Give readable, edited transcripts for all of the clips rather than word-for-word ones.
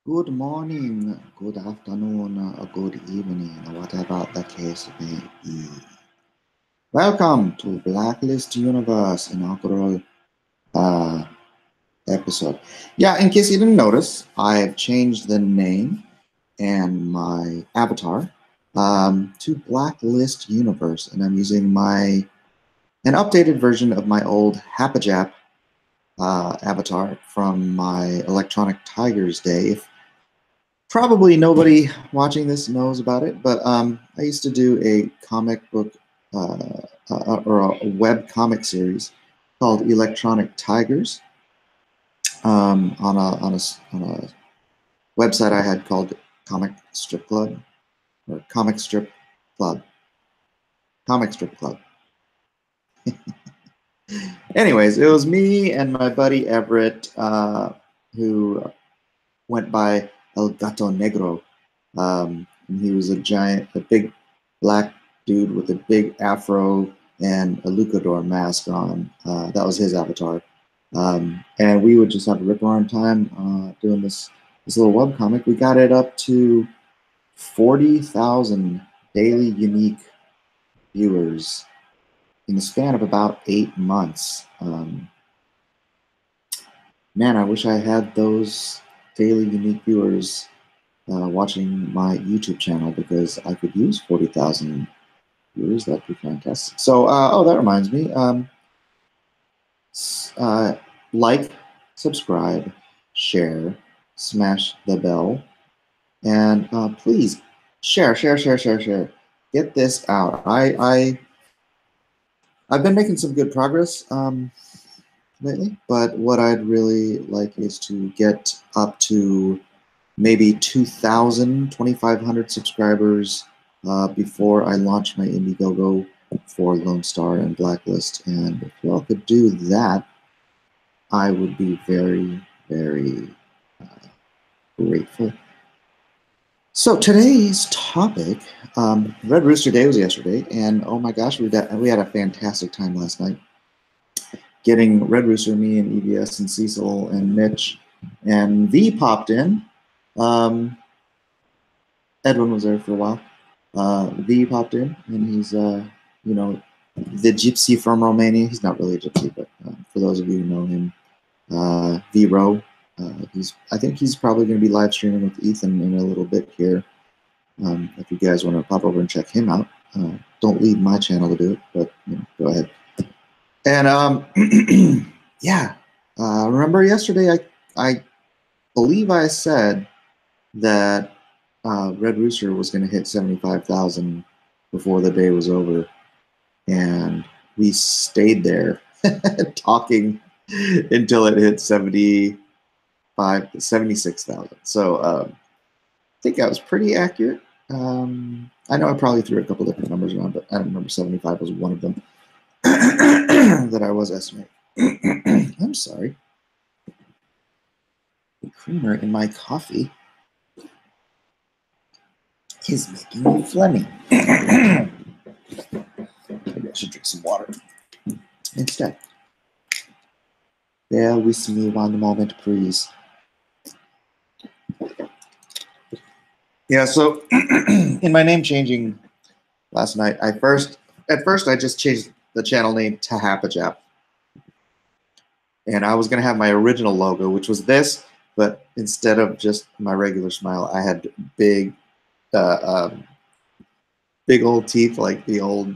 Good morning, good afternoon, or good evening, whatever the case may be. Welcome to Blacklist Universe inaugural uh, episode. Yeah, in case you didn't notice, I've changed the name and my avatar to Blacklist Universe, and I'm using an updated version of my old Hapajap avatar from my Electronic Tigers day. Probably nobody watching this knows about it, but I used to do a comic book or a web comic series called Electronic Tigers on a website I had called Comic Strip Club or Comic Strip Club. Comic Strip Club. Anyways, it was me and my buddy Everett who went by El Gato Negro. And he was a big black dude with a big afro and a luchador mask on. That was his avatar. And we would just have a rip roaring time doing this little webcomic. We got it up to 40,000 daily unique viewers in the span of about 8 months. Man, I wish I had those daily unique viewers watching my YouTube channel because I could use 40,000 viewers. That'd be fantastic. So, that reminds me. Like, subscribe, share, smash the bell, and please share. Get this out. I've been making some good progress lately, but what I'd really like is to get up to maybe 2,000, 2,500 subscribers before I launch my Indiegogo for Lone Star and Blacklist. And if y'all could do that, I would be very, very grateful. So today's topic, Red Rooster Day was yesterday, and oh my gosh, we had a fantastic time last night. Getting Red Rooster, me and EBS and Cecil and Mitch and V popped in. Edwin was there for a while. V popped in, and he's, the gypsy from Romania. He's not really a gypsy, but for those of you who know him, V-Ro. I think he's probably going to be live streaming with Ethan in a little bit here. If you guys want to pop over and check him out, don't leave my channel to do it, but go ahead. And yeah, remember yesterday I believe I said that Red Rooster was going to hit 75,000 before the day was over, and we stayed there talking until it hit 76,000. So I think I was pretty accurate. I know I probably threw a couple different numbers around, but I don't remember 75 was one of them that I was estimating. I'm sorry. The creamer in my coffee is making me phlegmy. Maybe I should drink some water instead. Bear with me one moment, please. Yeah, so in my name changing last night, at first I just changed the channel name to Hapajap. And I was going to have my original logo, which was this, but instead of just my regular smile, I had big old teeth like the old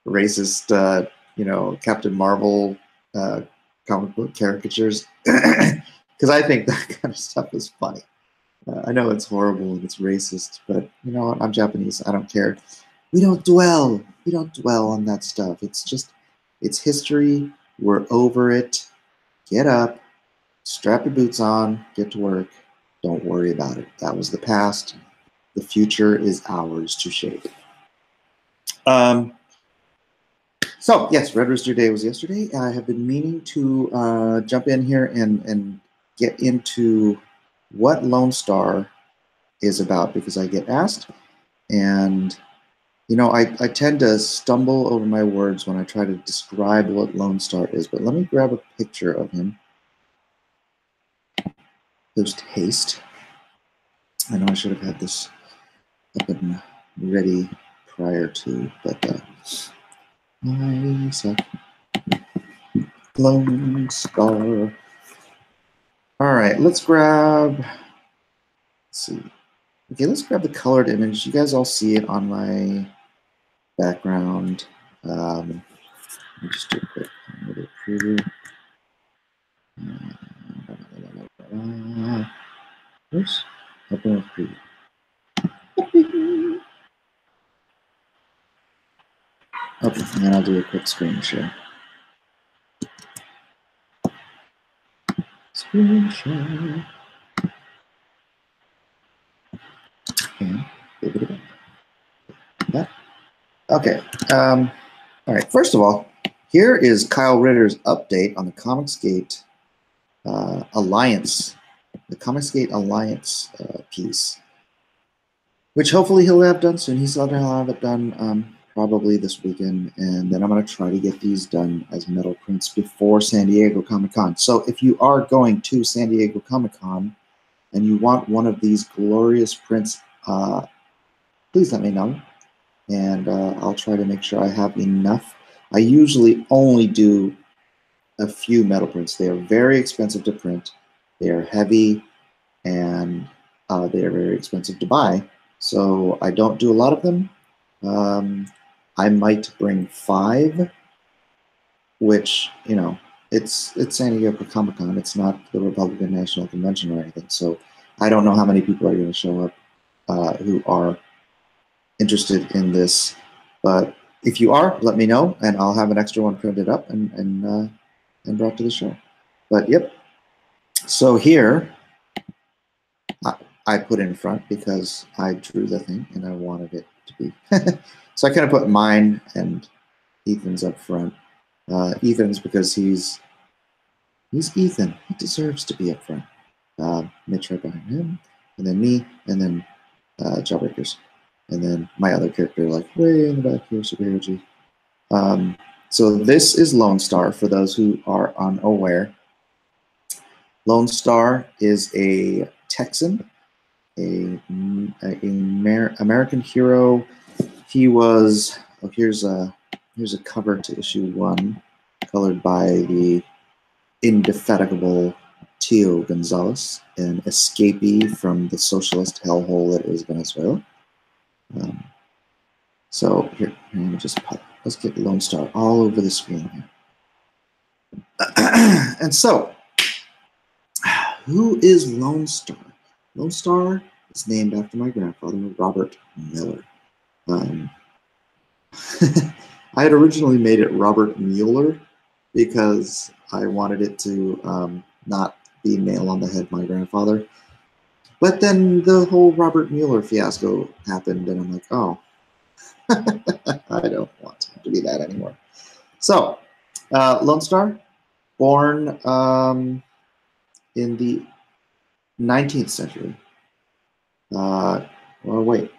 racist, Captain Marvel comic book caricatures. Because I think that kind of stuff is funny. I know it's horrible and it's racist, but you know what? I'm Japanese. I don't care. We don't dwell on that stuff. It's history. We're over it. Get up, strap your boots on, get to work. Don't worry about it. That was the past. The future is ours to shape. So yes, Red Rooster Day was yesterday. I have been meaning to jump in here and get into what Lone Star is about, because I get asked, and I tend to stumble over my words when I try to describe what Lone Star is, but let me grab a picture of him. Post haste. I know I should have had this up and ready prior to, but nice Lone Star. All right, let's grab. Let's see. Okay, let's grab the colored image. You guys all see it on my background. Let me just do a quick preview. Oops, open with preview. Okay, and then I'll do a quick screen share. Screen share. And give it a back. Okay. All right. First of all, here is Kyle Ritter's update on the Comicsgate Alliance, the Comicsgate Alliance piece, which hopefully he'll have done soon. He said he'll have it done probably this weekend, and then I'm going to try to get these done as metal prints before San Diego Comic-Con. So if you are going to San Diego Comic-Con and you want one of these glorious prints, please let me know, and I'll try to make sure I have enough. I usually only do a few metal prints. They are very expensive to print. They are heavy, and they are very expensive to buy. So I don't do a lot of them. I might bring 5, which, you know, it's San Diego Comic-Con. It's not the Republican National Convention or anything. So I don't know how many people are going to show up who are interested in this. But if you are, let me know, and I'll have an extra one printed up and brought to the show. But yep. So here, I put in front because I drew the thing and I wanted it to be. So I kind of put mine and Ethan's up front. Ethan's because he's Ethan. He deserves to be up front. Mitch right behind him, and then me, and then Jawbreakers, and then my other character like way in the back here, Superhero G. So this is Lone Star for those who are unaware. Lone Star is a Texan, a American hero. He was, oh, here's a cover to issue 1, colored by the indefatigable Tio Gonzalez, an escapee from the socialist hellhole that is Venezuela. So here, let me just let's get Lone Star all over the screen here. And so, who is Lone Star? Lone Star is named after my grandfather, Robert Miller. I had originally made it Robert Mueller because I wanted it to not be nail on the head my grandfather. But then the whole Robert Mueller fiasco happened, and I'm like, oh, I don't want him to be that anymore. So, Lone Star, born in the 19th century. Well, wait,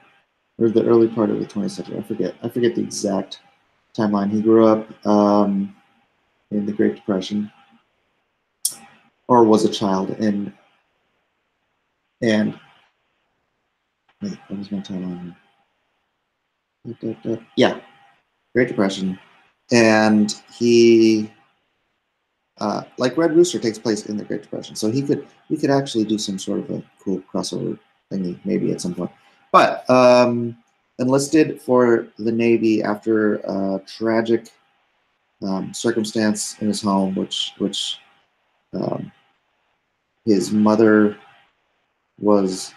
or the early part of the 20th century. I forget the exact timeline. He grew up in the Great Depression, or was a child, and wait, what was my timeline here? Yeah, Great Depression, and he like Red Rooster takes place in the Great Depression, so we could actually do some sort of a cool crossover thingy maybe at some point. But enlisted for the Navy after a tragic circumstance in his home, which his mother was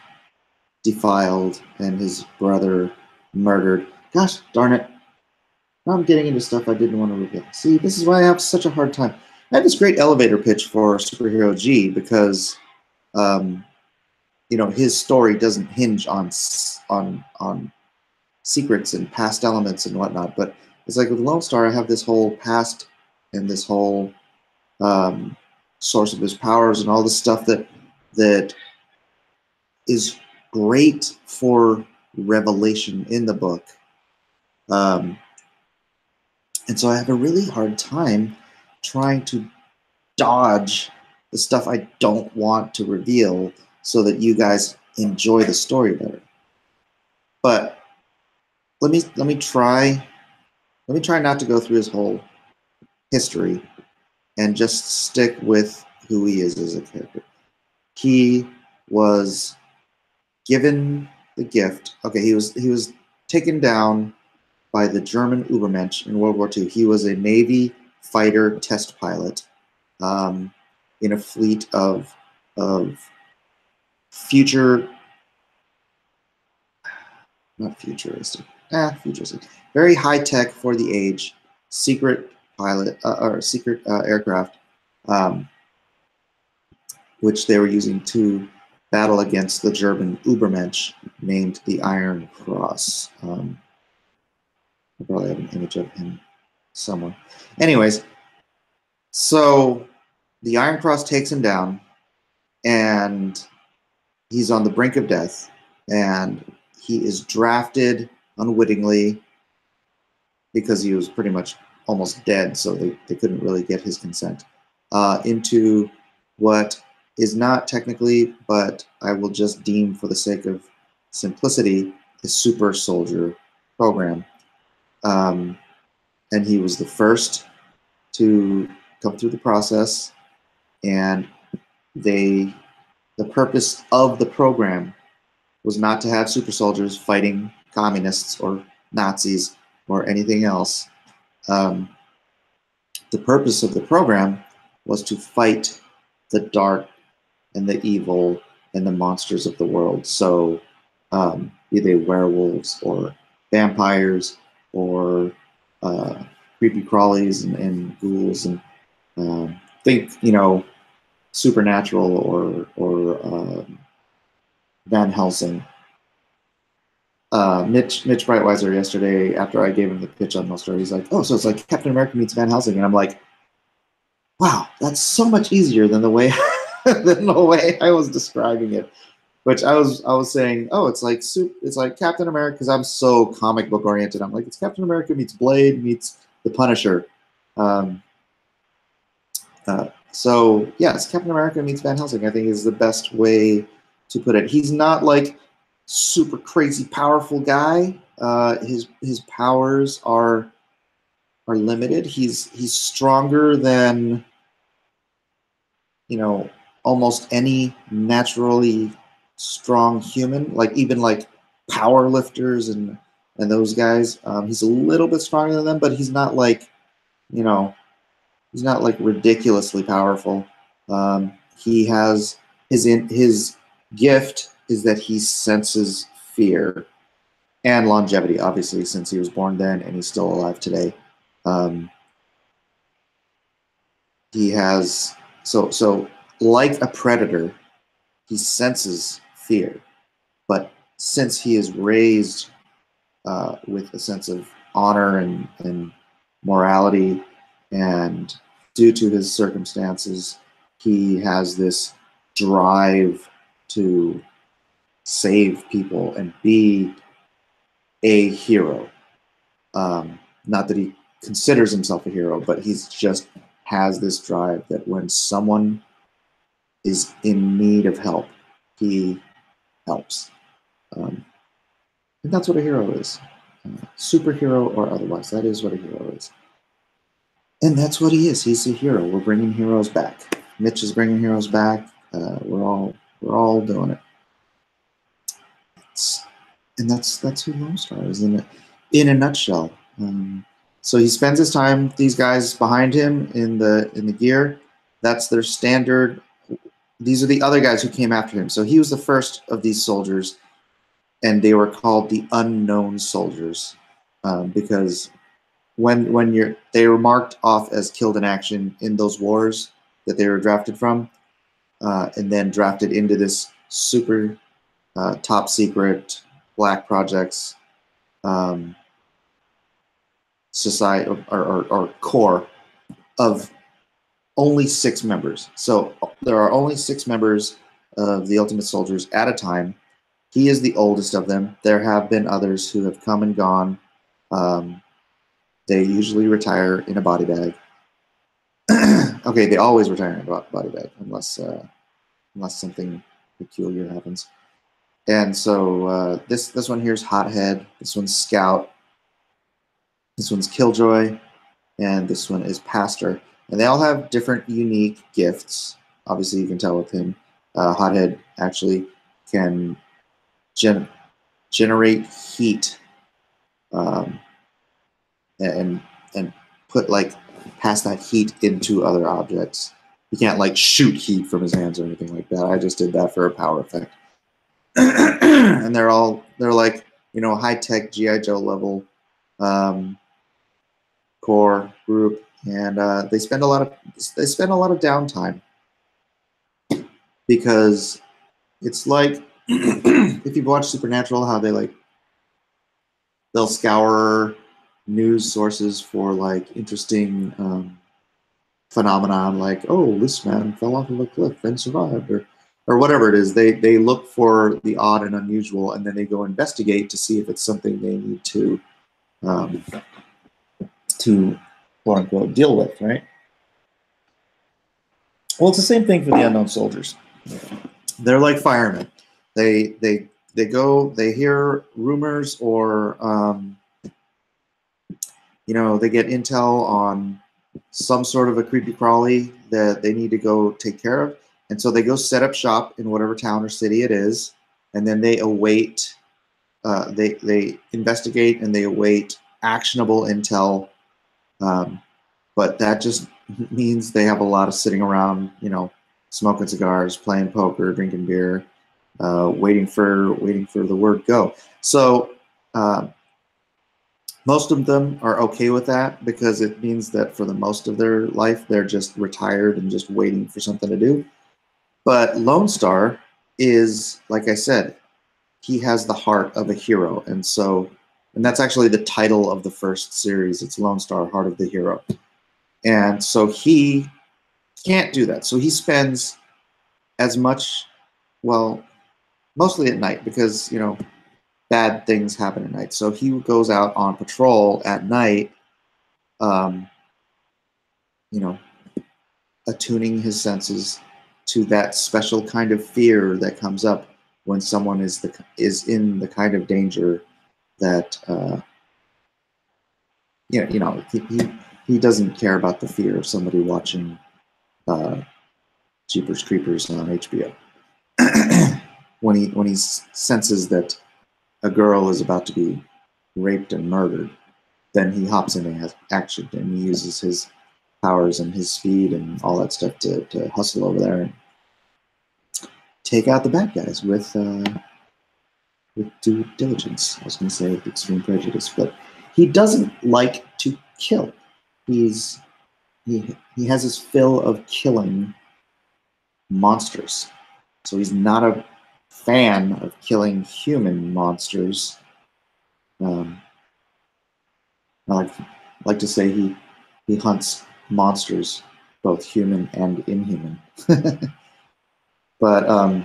defiled and his brother murdered. Gosh darn it. Now I'm getting into stuff I didn't want to reveal. See, this is why I have such a hard time. I have this great elevator pitch for Superhero G because, you know, his story doesn't hinge on secrets and past elements and whatnot. But it's like with Lone Star, I have this whole past and this whole source of his powers and all the stuff that is great for revelation in the book. And so I have a really hard time trying to dodge the stuff I don't want to reveal so that you guys enjoy the story better. But let me try not to go through his whole history and just stick with who he is as a character. He was given the gift. Okay, he was taken down by the German Übermensch in World War II. He was a Navy fighter test pilot in a fleet of future, not futuristic, futuristic, very high tech for the age, secret pilot or secret aircraft, which they were using to battle against the German Übermensch named the Iron Cross. I probably have an image of him somewhere. Anyways, so the Iron Cross takes him down, and he's on the brink of death, and he is drafted unwittingly because he was pretty much almost dead, so they couldn't really get his consent, into what is not technically, but I will just deem for the sake of simplicity, a super soldier program. And he was the first to come through the process, and the purpose of the program was not to have super soldiers fighting communists or Nazis or anything else. The purpose of the program was to fight the dark and the evil and the monsters of the world. So be they werewolves or vampires or creepy crawlies and ghouls, and think, you know, Supernatural or Van Helsing. Mitch Breitweiser yesterday, after I gave him the pitch on LONESTAR, he's like, "Oh, so it's like Captain America meets Van Helsing," and I'm like, "Wow, that's so much easier than the way I was describing it." Which I was saying, oh, it's like Captain America, because I'm so comic book oriented. I'm like, it's Captain America meets Blade meets the Punisher. So yes, Captain America meets Van Helsing, I think, is the best way to put it. He's not like super crazy powerful guy. His powers are limited. He's stronger than, you know, almost any naturally strong human, like even like power lifters and those guys. He's a little bit stronger than them, but he's not like, you know, he's not like ridiculously powerful. He has his gift is that he senses fear and longevity, obviously, since he was born then and he's still alive today. He has so like a predator, he senses fear, but since he is raised with a sense of honor and morality, and due to his circumstances, he has this drive to save people and be a hero. Not that he considers himself a hero, but he's just has this drive that when someone is in need of help, he helps. And that's what a hero is. Superhero or otherwise, that is what a hero is. And that's what he is. He's a hero. We're bringing heroes back. Mitch is bringing heroes back. We're all doing it. And that's who LONESTAR is in a nutshell. So he spends his time, these guys behind him in the gear, that's their standard. These are the other guys who came after him. So he was the first of these soldiers, and they were called the unknown soldiers, because when they were marked off as killed in action in those wars that they were drafted from, and then drafted into this super top secret black projects society or core of only 6 members. So there are only 6 members of the Ultimate Soldiers at a time. He is the oldest of them. There have been others who have come and gone. They usually retire in a body bag. Okay, they always retire in a body bag unless something peculiar happens. And so this one here is Hothead. This one's Scout. This one's Killjoy. And this one is Pastor. And they all have different unique gifts. Obviously, you can tell with him. Hothead actually can generate heat and put like pass that heat into other objects. He can't like shoot heat from his hands or anything like that. I just did that for a power effect. And they're like, you know, high-tech G.I. Joe level core group, and they spend a lot of downtime, because it's like if you've watched Supernatural, how they'll scour news sources for like interesting phenomenon, like, oh, this man fell off of a cliff and survived, or whatever it is. They look for the odd and unusual, and then they go investigate to see if it's something they need to quote unquote deal with, right? Well, it's the same thing for the unknown soldiers. They're like firemen. They go, they hear rumors, or you know, they get intel on some sort of a creepy crawly that they need to go take care of, and so they go set up shop in whatever town or city it is, and then they await. They investigate and they await actionable intel, but that just means they have a lot of sitting around, you know, smoking cigars, playing poker, drinking beer, waiting for the word go. So most of them are okay with that, because it means that for the most of their life they're just retired and just waiting for something to do. But Lone Star is, like I said, he has the heart of a hero, and that's actually the title of the first series. It's Lone Star, Heart of the Hero. And so he can't do that. So he spends as much, well, mostly at night, because, you know, bad things happen at night. So he goes out on patrol at night, you know, attuning his senses to that special kind of fear that comes up when someone is in the kind of danger that you know, he doesn't care about the fear of somebody watching Jeepers Creepers on HBO. when he senses that a girl is about to be raped and murdered, then he hops into action, and he uses his powers and his speed and all that stuff to hustle over there and take out the bad guys with due diligence. I was going to say with extreme prejudice, but he doesn't like to kill. He has his fill of killing monsters. So he's not a fan of killing human monsters. I like to say he hunts monsters, both human and inhuman. But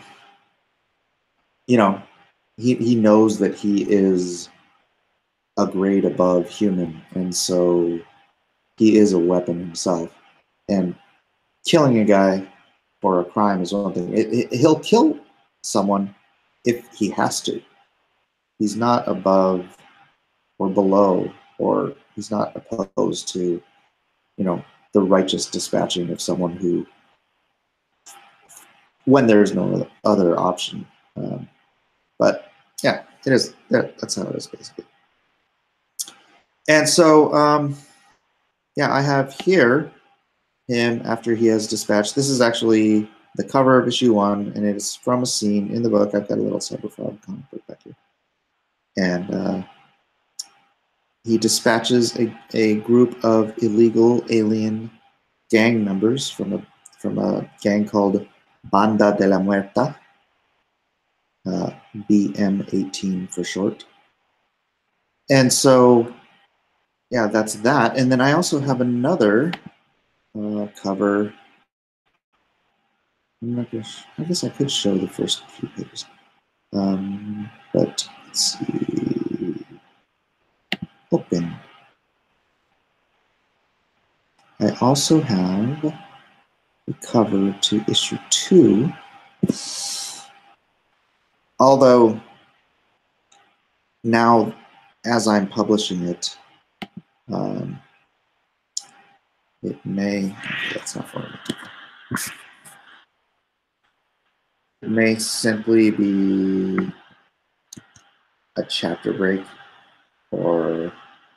you know, he knows that he is a grade above human, and so he is a weapon himself. And killing a guy for a crime is one thing. He'll kill someone if he has to. He's not above or below, or he's not opposed to, you know, the righteous dispatching of someone who, when there is no other option. But yeah, it is. That's how it is, basically. And so, yeah, I have here him after he has dispatched. This is actually the cover of issue 1, and it is from a scene in the book. I've got a little Cyberfrog comic book back here. And he dispatches a group of illegal alien gang members from a gang called Banda de la Muerta, BM18 for short. And so, yeah, that's that. And then I also have another cover. I guess I could show the first few pages. But let's see. Open. I also have the cover to issue 2. Although now, as I'm publishing it, it may, that's not for me. It may simply be a chapter break or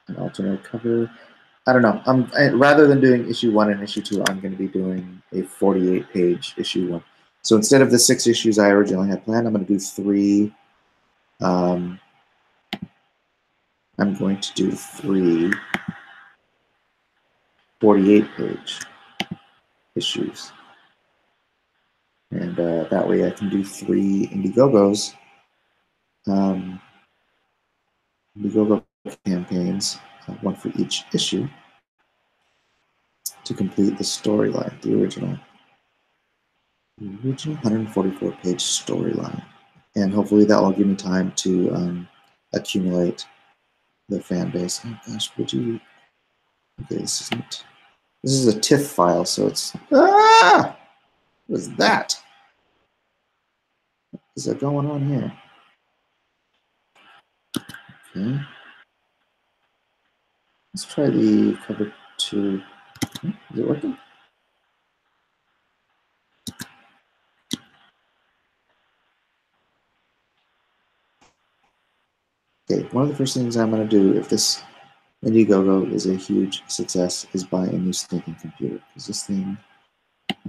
an alternate cover. I don't know. Rather than doing issue 1 and issue 2, I'm going to be doing a 48-page issue 1. So instead of the 6 issues I originally had planned, I'm going to do 3. I'm going to do 3 48-page issues. And that way I can do 3 Indiegogos, Indiegogo campaigns, 1 for each issue, to complete the storyline, the original 144-page storyline. And hopefully that will give me time to accumulate the fan base. Oh gosh, would you? Okay, this is a TIFF file, so it's what is that? What is that going on here? Okay, let's try the cover 2. Is it working? Okay, one of the first things I'm going to do if this Indiegogo is a huge success is buy a new stinking computer, because this thing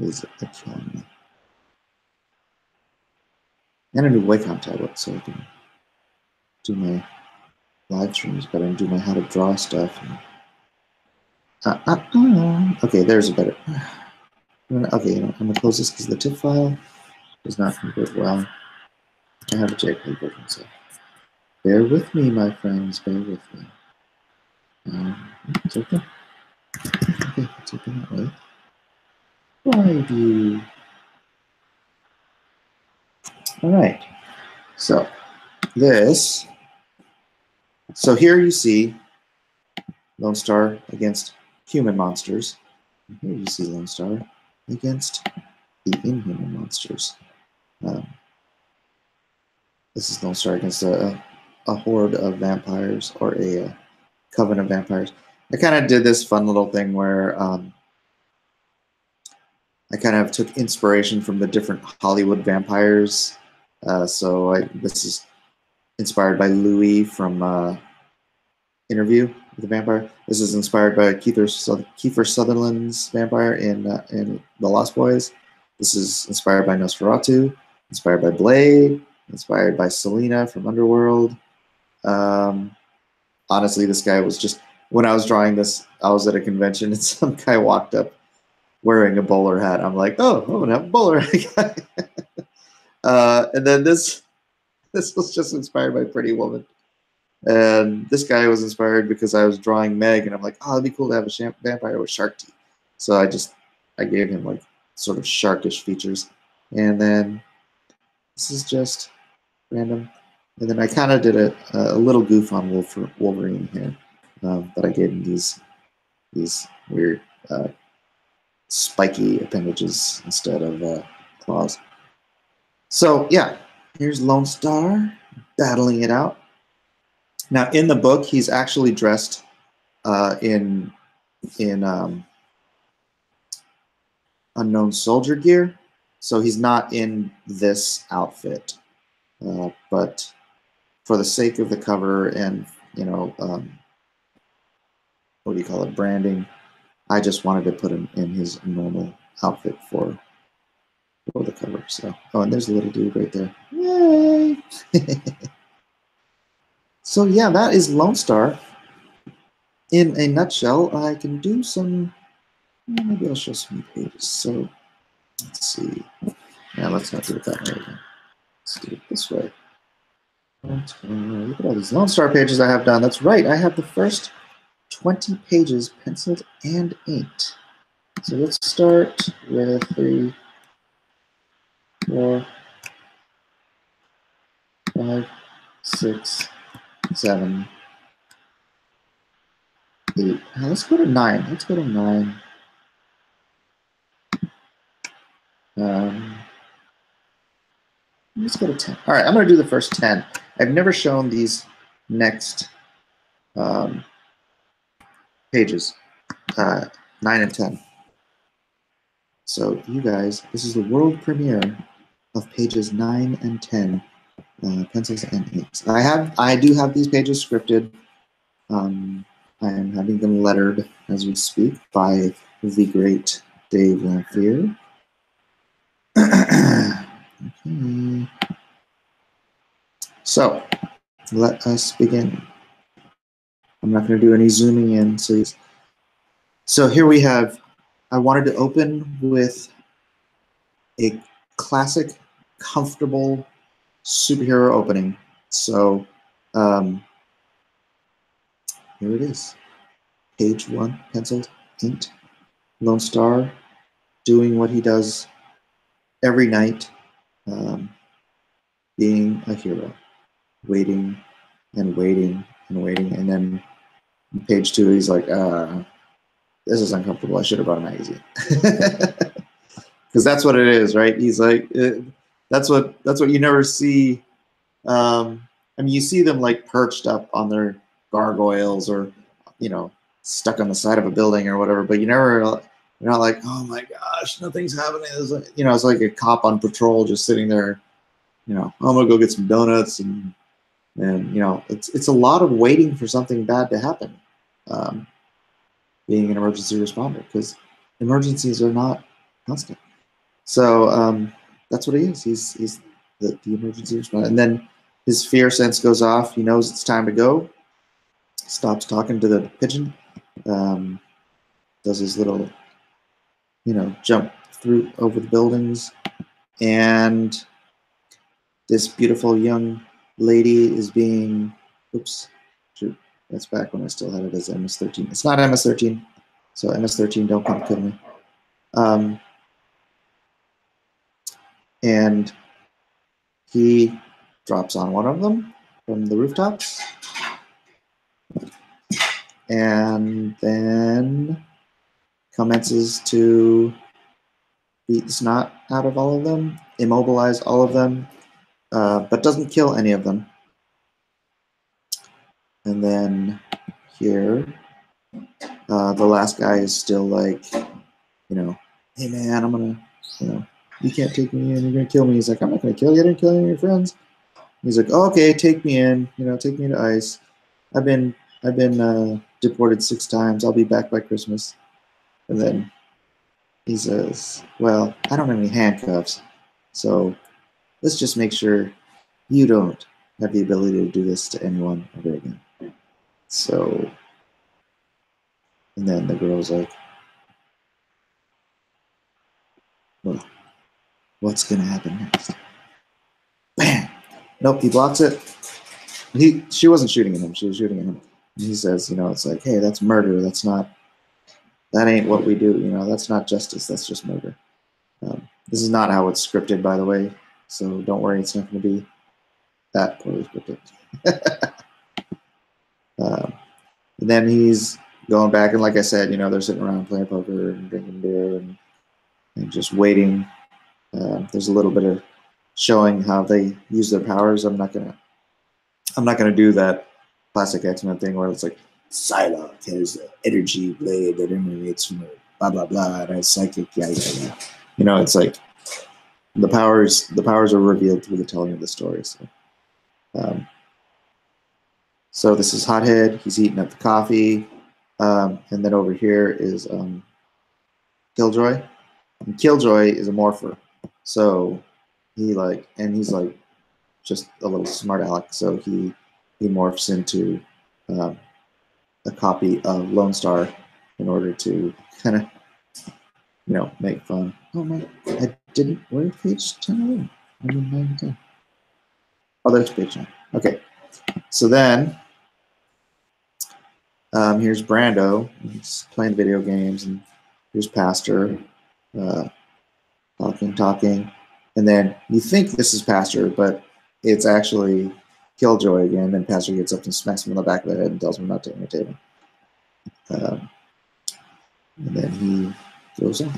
is killing me. And a new Wacom tablet so I can do my live streams better and do my how to draw stuff. And, okay, there's a better. Okay, I'm going to close this because the TIFF file does not convert well. I have a JPEG version, so bear with me, my friends, bear with me. It's open. Okay, it's open that way. Why do you? All right. So this. So here you see Lone Star against human monsters. And here you see Lone Star against the inhuman monsters. This is Lone Star against a horde of vampires, or a coven of vampires. I kind of did this fun little thing where I kind of took inspiration from the different Hollywood vampires. This is inspired by Louis from Interview with the Vampire. This is inspired by Kiefer Sutherland's vampire in The Lost Boys. This is inspired by Nosferatu, inspired by Blade, inspired by Selena from Underworld. Honestly, this guy was just, when I was drawing this, I was at a convention and some guy walked up wearing a bowler hat. I'm like, oh, I'm going to have a bowler hat guy. And then this was just inspired by Pretty Woman. And this guy was inspired because I was drawing Meg, and I'm like, oh, it'd be cool to have a vampire with shark teeth. So I gave him like sort of sharkish features. And then this is just random. And then I kind of did a little goof on Wolverine here, but I gave him these weird spiky appendages instead of claws. So yeah, here's Lone Star battling it out. Now, in the book, he's actually dressed in unknown soldier gear, so he's not in this outfit. But for the sake of the cover and what do you call it, branding, I just wanted to put him in his normal outfit for the cover. So, oh, and there's a little dude right there. Yay! So yeah, that is Lone Star. In a nutshell, I can do some, maybe I'll show some pages. So let's see. Yeah, let's not do it that way again. Let's do it this way. Look at all these Lone Star pages I have done. That's right, I have the first 20 pages penciled and inked. So let's start with 3, 4, 5, 6, 7, 8. Let's go to 9. Let's go to 9. Let's go to 10. All right, I'm going to do the first 10. I've never shown these next pages, 9 and 10. So you guys, this is the world premiere of pages 9 and 10, pencils and inks. I do have these pages scripted. I am having them lettered as we speak by the great Dave Lamphere. Okay. So let us begin. I'm not going to do any zooming in. So here we have, I wanted to open with a classic, comfortable superhero opening. So here it is. Page 1, penciled, inked, Lone Star, doing what he does every night, being a hero, waiting and waiting and waiting. And then on page 2, he's like, this is uncomfortable. I should have brought a magazine. Because that's what it is, right? He's like, that's what you never see. I mean, you see them like perched up on their gargoyles or, you know, stuck on the side of a building or whatever, but you're not like, oh my gosh, nothing's happening. It's like, you know, it's like a cop on patrol just sitting there, you know, I'm gonna go get some donuts, and you know, it's a lot of waiting for something bad to happen. Being an emergency responder, because emergencies are not constant. So that's what he is. He's the emergency responder. And then his fear sense goes off. He knows it's time to go. Stops talking to the pigeon. Does his little, you know, jump through over the buildings. And this beautiful young lady is being, oops, shoot, that's back when I still had it as MS-13. It's not MS-13, so MS-13, don't come kill me. And he drops on one of them from the rooftops, and then commences to beat the snot out of all of them, immobilize all of them, but doesn't kill any of them. And then here, the last guy is still like, you know, hey man, I'm gonna, you know, you can't take me in, you're gonna kill me. He's like, I'm not gonna kill you, I didn't kill any of your friends. He's like, oh, okay, take me in, you know, take me to ICE. I've been deported 6 times. I'll be back by Christmas. And then he says, well, I don't have any handcuffs, so let's just make sure you don't have the ability to do this to anyone ever again. So, and then the girl's like, well, what's gonna happen next? Bam! Nope, he blocks it. She wasn't shooting at him, she was shooting at him. And he says, you know, it's like, hey, that's murder. That ain't what we do, you know, that's not justice, that's just murder. This is not how it's scripted, by the way, so don't worry, it's not going to be that poorly scripted. And then he's going back, and like I said, you know, they're sitting around playing poker and drinking beer and just waiting. There's a little bit of showing how they use their powers. I'm not gonna do that classic X-Men thing where it's like, Psylocke has an energy blade that emanates from her, blah blah blah, and has psychic, yeah. You know, it's like the powers are revealed through the telling of the story. So this is Hothead. He's eating up the coffee, and then over here is Killjoy. And Killjoy is a morpher, so he's like just a little smart aleck. So he morphs into a copy of Lone Star in order to kind of, you know, make fun. Oh man, I didn't. Where page 10? I mean 9 and 10. Oh, there's page 9. Okay, so then here's Brando. He's playing video games, and here's Pastor talking, and then you think this is Pastor, but it's actually Killjoy again. Then Pastor gets up and smacks him on the back of the head and tells him not to imitate him. And then he goes on.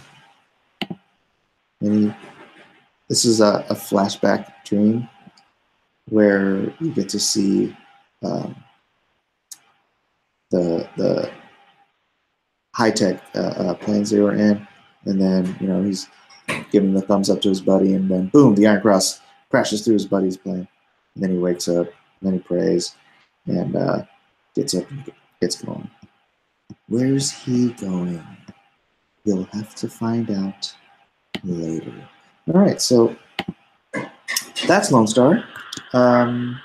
And This is a flashback dream where you get to see the high-tech planes they were in, and then he's giving the thumbs up to his buddy, and then boom, the Iron Cross crashes through his buddy's plane, and then he wakes up, and then he prays, and gets up and gets going. Where's he going? You'll have to find out later. All right, so that's Lone Star. I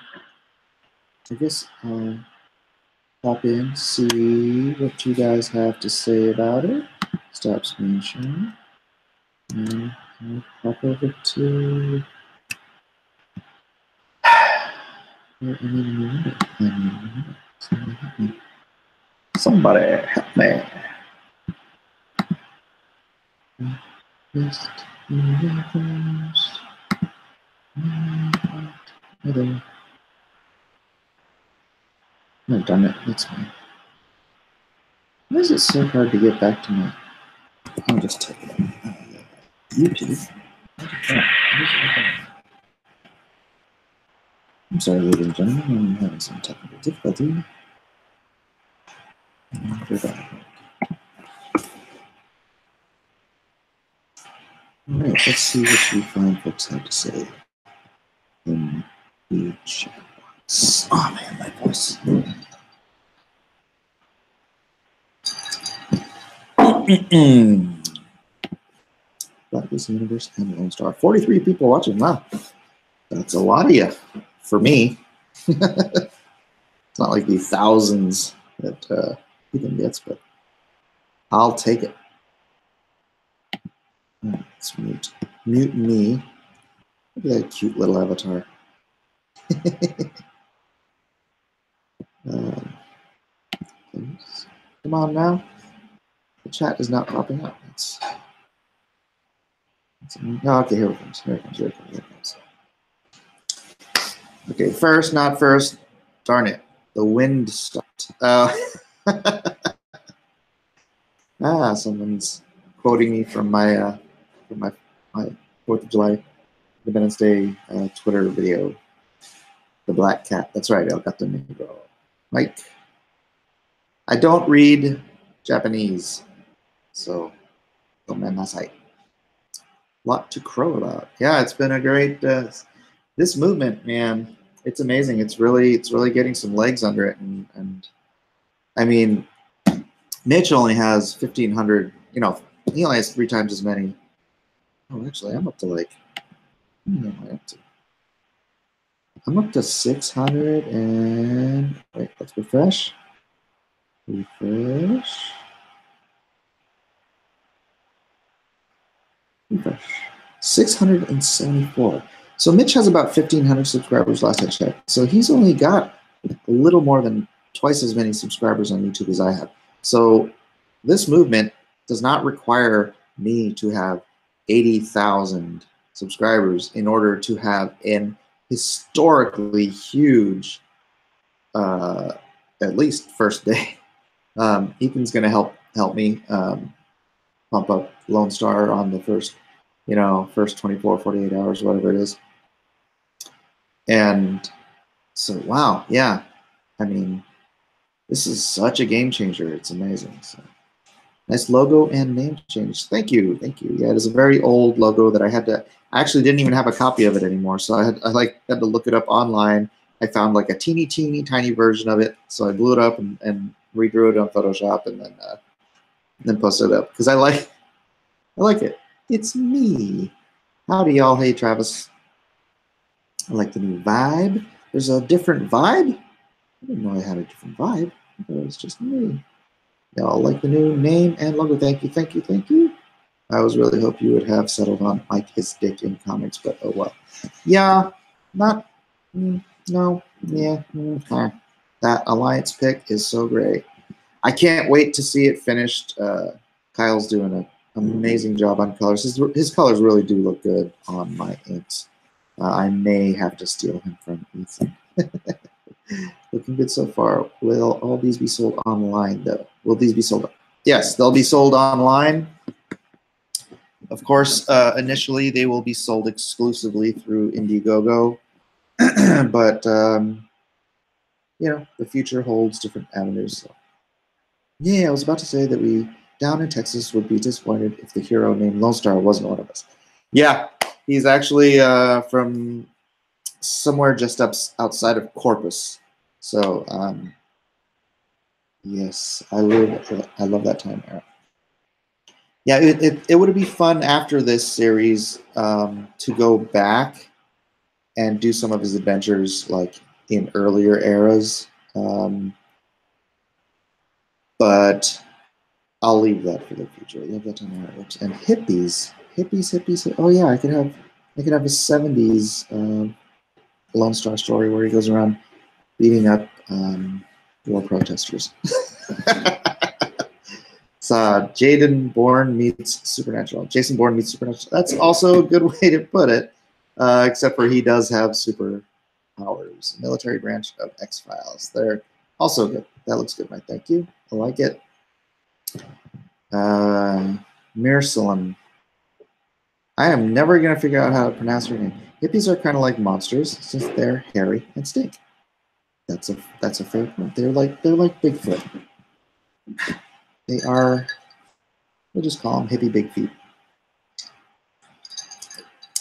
guess I'll pop in, see what you guys have to say about it. Stop screen sharing. And I'll pop over to... Somebody help me. Best universe. No, darn it, that's me. Why is it so hard to get back to my... I'll just take it. YouTube. I'm sorry, ladies and gentlemen, I'm having some technical difficulty. Alright, let's see what you fine folks have to say in the chat box. Oh man, my voice. Blacklist Universe and Lone Star. 43 people watching. Wow. That's a lot of you for me. It's not like the thousands that Ethan gets, but I'll take it. Let's mute me. Look at that cute little avatar. Come on now. The chat is not popping up. Oh, okay, here it comes. Here it comes. Here it comes. Here it comes. Okay, first, not first. Darn it. The wind stopped. Someone's quoting me from my 4th of July Independence Day Twitter video. The Black Cat. That's right, El Gato Negro. Mike. I don't read Japanese, so don't mind my sight. Lot to crow about. Yeah, it's been a great this movement, man. It's amazing. It's really getting some legs under it, and I mean, Mitch only has 1,500. He only has 3 times as many. Oh, actually, I'm up to like. I'm up to 600 and wait. Let's refresh. Refresh. 674. So Mitch has about 1,500 subscribers last I checked. So he's only got a little more than twice as many subscribers on YouTube as I have. So this movement does not require me to have 80,000 subscribers in order to have an historically huge, at least first day. Ethan's going to help me pump up Lone Star on the first 24, 48 hours, whatever it is. And so, wow, yeah. I mean, this is such a game changer. It's amazing. So, nice logo and name change. Thank you, thank you. Yeah, it is a very old logo that I actually didn't even have a copy of it anymore. So I had to look it up online. I found like a teeny tiny version of it. So I blew it up and redrew it on Photoshop and then posted it up because I like it. It's me. Howdy, y'all. Hey, Travis. I like the new vibe. There's a different vibe? I didn't know I had a different vibe. It was just me. Y'all like the new name and logo. Thank you, thank you, thank you. I was really hope you would have settled on Mike his dick in comics, but oh well. Yeah, not, no, yeah. That Alliance pick is so great. I can't wait to see it finished. Kyle's doing an amazing job on colors. His colors really do look good on my inks. I may have to steal him from Ethan. Looking good so far. Will all these be sold online, though? Will these be sold? Yes, they'll be sold online. Of course, initially they will be sold exclusively through Indiegogo, but you know, the future holds different avenues. So. Yeah, I was about to say that we down in Texas would be disappointed if the hero named Lone Star wasn't one of us. Yeah, he's actually from somewhere just outside of Corpus. So yes, I love that time era. Yeah, it would be fun after this series to go back and do some of his adventures like in earlier eras. But I'll leave that for the future. I love that time era. And hippies. Oh yeah, I could have a 70s Lone Star story where he goes around beating up war protesters. It's Jason Bourne meets Supernatural. Jason Bourne meets Supernatural. That's also a good way to put it, except for he does have superpowers. Military branch of X-Files. They're also good. That looks good, Mike. Thank you. I like it. Mirsalim. I am never going to figure out how to pronounce her name. Hippies are kind of like monsters since they're hairy and stink. That's a fair point. They're like Bigfoot. They are. We'll just call them hippie big feet.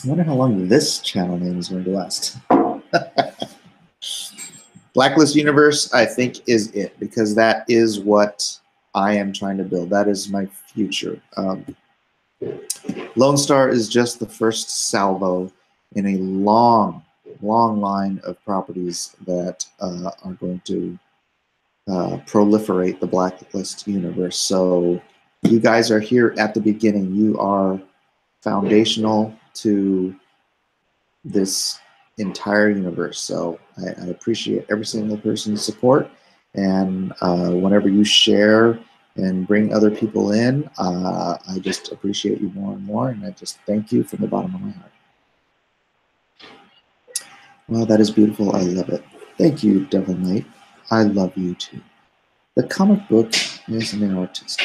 I wonder how long this channel name is going to last. Blacklist Universe, I think, is it, because that is what I am trying to build. That is my future. Lone Star is just the first salvo in a long line of properties that are going to proliferate the Blacklist universe. So you guys are here at the beginning. You are foundational to this entire universe. So I appreciate every single person's support. And whenever you share and bring other people in, I just appreciate you more and more. And I just thank you from the bottom of my heart. Well, that is beautiful. I love it. Thank you, Devil Knight. I love you too. The comic book is an artist.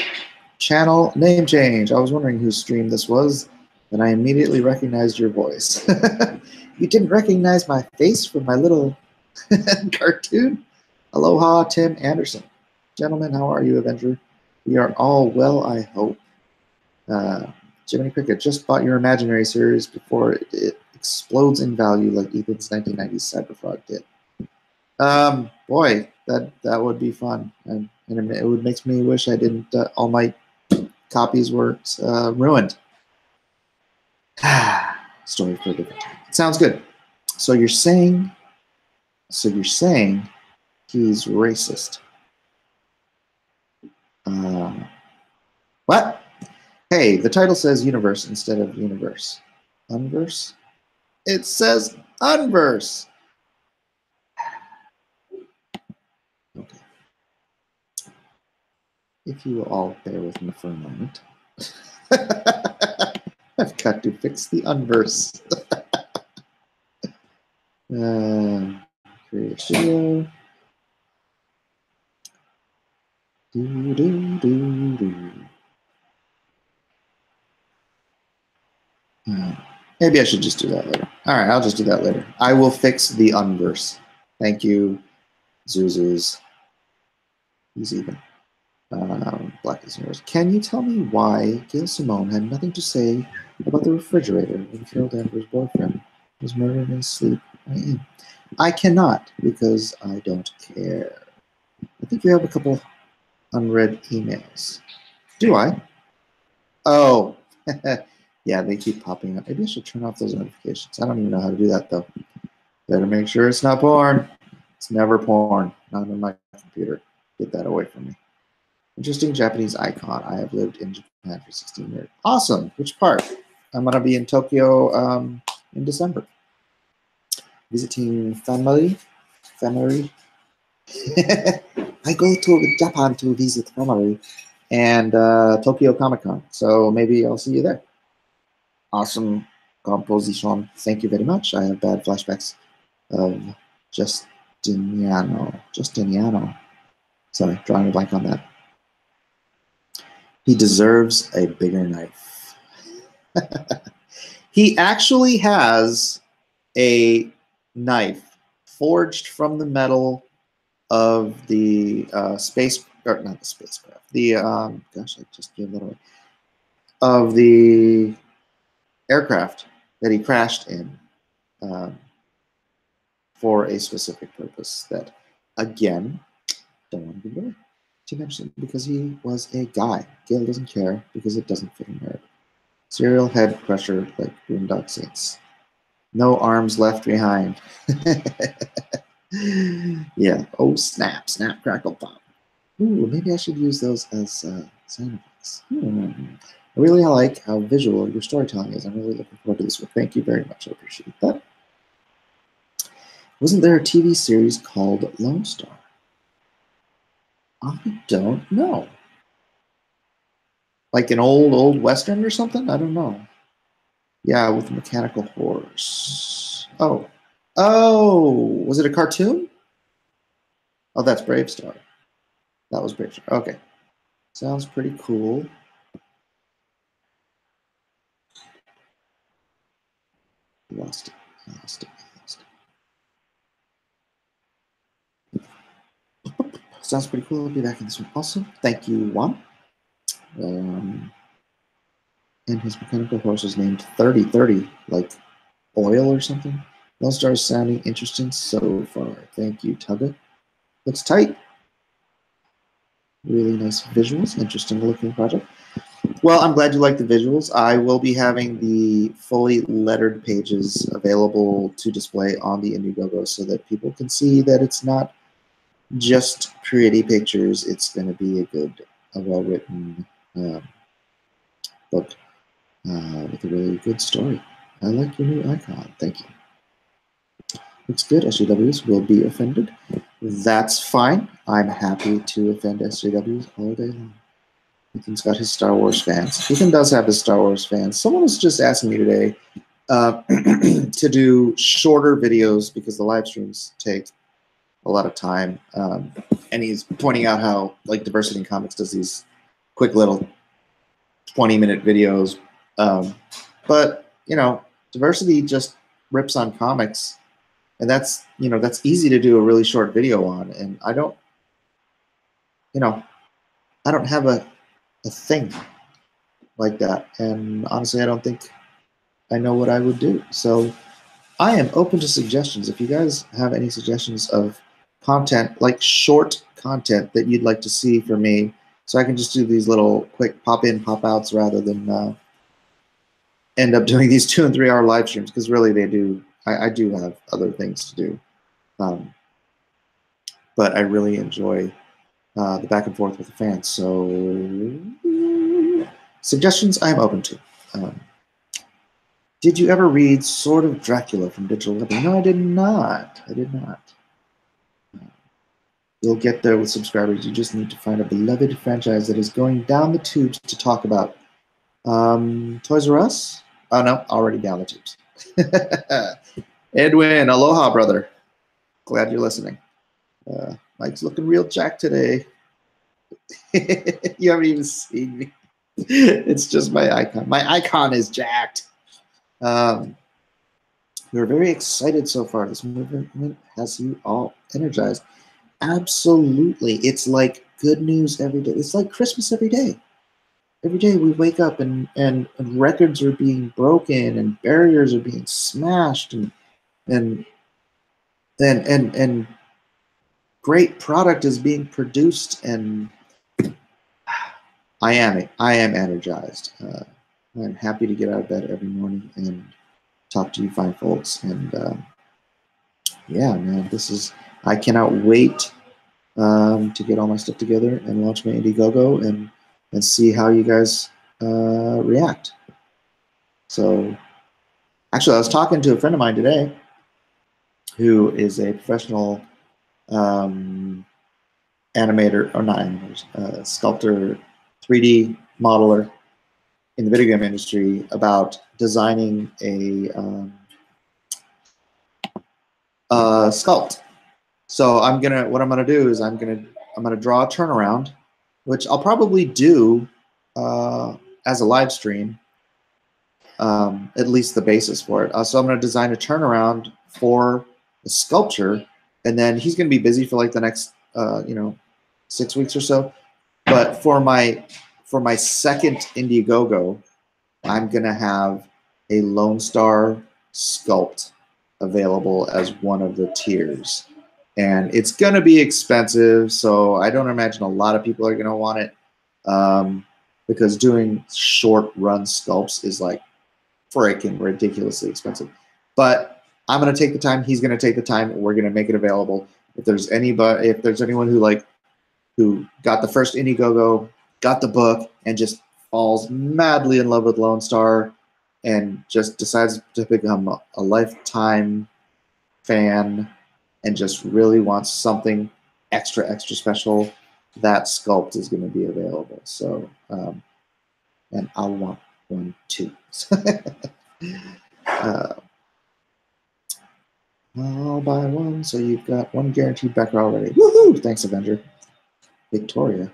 Channel name change. I was wondering whose stream this was, and I immediately recognized your voice. You didn't recognize my face from my little cartoon? Aloha, Tim Anderson. Gentlemen, how are you, Avenger? We are all well, I hope. Jiminy Cricket just bought your imaginary series before it explodes in value like Ethan's 1990s Cyberfrog did. Boy, that would be fun, and it would make me wish I didn't. All my copies were ruined. Story for a different time. Sounds good. So you're saying he's racist. What? Hey, the title says universe instead of universe. Unverse? It says unverse. Okay. If you will all bear with me for a moment. I've got to fix the unverse. Create a studio. Maybe I should just do that later. All right, I'll just do that later. I will fix the unverse. Thank you, Zuzus. He's even. Blacklist Universe. Can you tell me why Gail Simone had nothing to say about the refrigerator when Carol Danvers' boyfriend was murdered in his sleep? I cannot, because I don't care. I think you have a couple unread emails. Do I? Oh, yeah, they keep popping up. Maybe I should turn off those notifications. I don't even know how to do that, though. Better make sure it's not porn. It's never porn. Not on my computer. Get that away from me. Interesting Japanese icon. I have lived in Japan for 16 years. Awesome. Which part? I'm going to be in Tokyo in December. Visiting family. I go to Japan to visit family and Tokyo Comic Con. So maybe I'll see you there. Awesome composition. Thank you very much. I have bad flashbacks of Justiniano. Sorry, drawing a blank on that. He deserves a bigger knife. He actually has a knife forged from the metal of the space, or not the spacecraft, the, gosh, I just gave that away, of the aircraft that he crashed in for a specific purpose that, again, don't want to give away too much because he was a guy. Gail doesn't care because it doesn't fit in her. Serial head crusher like Boondock Saints. No arms left behind. Yeah. Oh, snap, snap, crackle, pop. Ooh, maybe I should use those as sound effects. I really like how visual your storytelling is. I'm really looking forward to this one. Thank you very much. I appreciate that. Wasn't there a TV series called LONESTAR? I don't know. Like an old Western or something? I don't know. Yeah, with a mechanical horse. Oh. Oh, was it a cartoon? Oh, that's Brave Star. That was Brave Star. Okay. Sounds pretty cool. Lost it. Lost it. Lost it. Sounds pretty cool. I'll be back in this one also. Thank you, Juan. And his mechanical horse is named 3030, like oil or something. Lone Star is sounding interesting so far. Thank you, Tugga. Looks tight. Really nice visuals. Interesting looking project. Well, I'm glad you like the visuals. I will be having the fully lettered pages available to display on the Indiegogo so that people can see that it's not just pretty pictures. It's going to be a well-written book with a really good story. I like your new icon. Thank you. Looks good. SJWs will be offended. That's fine. I'm happy to offend SJWs all day long. Ethan's got his Star Wars fans. Ethan does have his Star Wars fans. Someone was just asking me today to do shorter videos because the live streams take a lot of time. And he's pointing out how, like, Diversity in Comics does these quick little 20-minute videos. But, you know, Diversity just rips on comics. And that's, you know, that's easy to do a really short video on. And I don't, you know, I don't have a thing like that. And honestly, I don't think I know what I would do. So I am open to suggestions. If you guys have any suggestions of content, like short content that you'd like to see from me, so I can just do these little quick pop-in, pop-outs rather than end up doing these 2 and 3 hour live streams, because really they do, I do have other things to do. But I really enjoy the back and forth with the fans. So suggestions I'm open to. Did you ever read Sword of Dracula from Digital Living? No, I did not. I did not. You'll get there with subscribers. You just need to find a beloved franchise that is going down the tubes to talk about. Toys R Us? Oh, no, already down the tubes. Edwin, aloha, brother. Glad you're listening. Mike's looking real jacked today. You haven't even seen me. It's just my icon. My icon is jacked. We're very excited so far. This movement has you all energized. Absolutely. It's like good news every day. It's like Christmas every day. Every day we wake up and records are being broken and barriers are being smashed and great product is being produced, and I am energized. I'm happy to get out of bed every morning and talk to you fine folks. And yeah, man, I cannot wait to get all my stuff together and launch my Indiegogo and see how you guys react. So actually, I was talking to a friend of mine today who is a professional animator, or not animator, sculptor, 3D modeler in the video game industry, about designing a sculpt. So what I'm gonna do is I'm gonna draw a turnaround, which I'll probably do as a live stream, at least the basis for it. So I'm going to design a turnaround for the sculpture, and then he's going to be busy for like the next 6 weeks or so. But for my second Indiegogo, I'm going to have a Lone Star sculpt available as one of the tiers. And it's going to be expensive, so I don't imagine a lot of people are going to want it, because doing short run sculpts is like freaking ridiculously expensive. But I'm going to take the time. He's going to take the time. We're going to make it available. If there's anyone who got the first Indiegogo, got the book, and just falls madly in love with Lone Star and just decides to become a lifetime fan and just really wants something extra special, that sculpt is going to be available. So, and I want one too. I'll buy one, so you've got one guaranteed backer already. Woohoo! Thanks, Avenger. Victoria.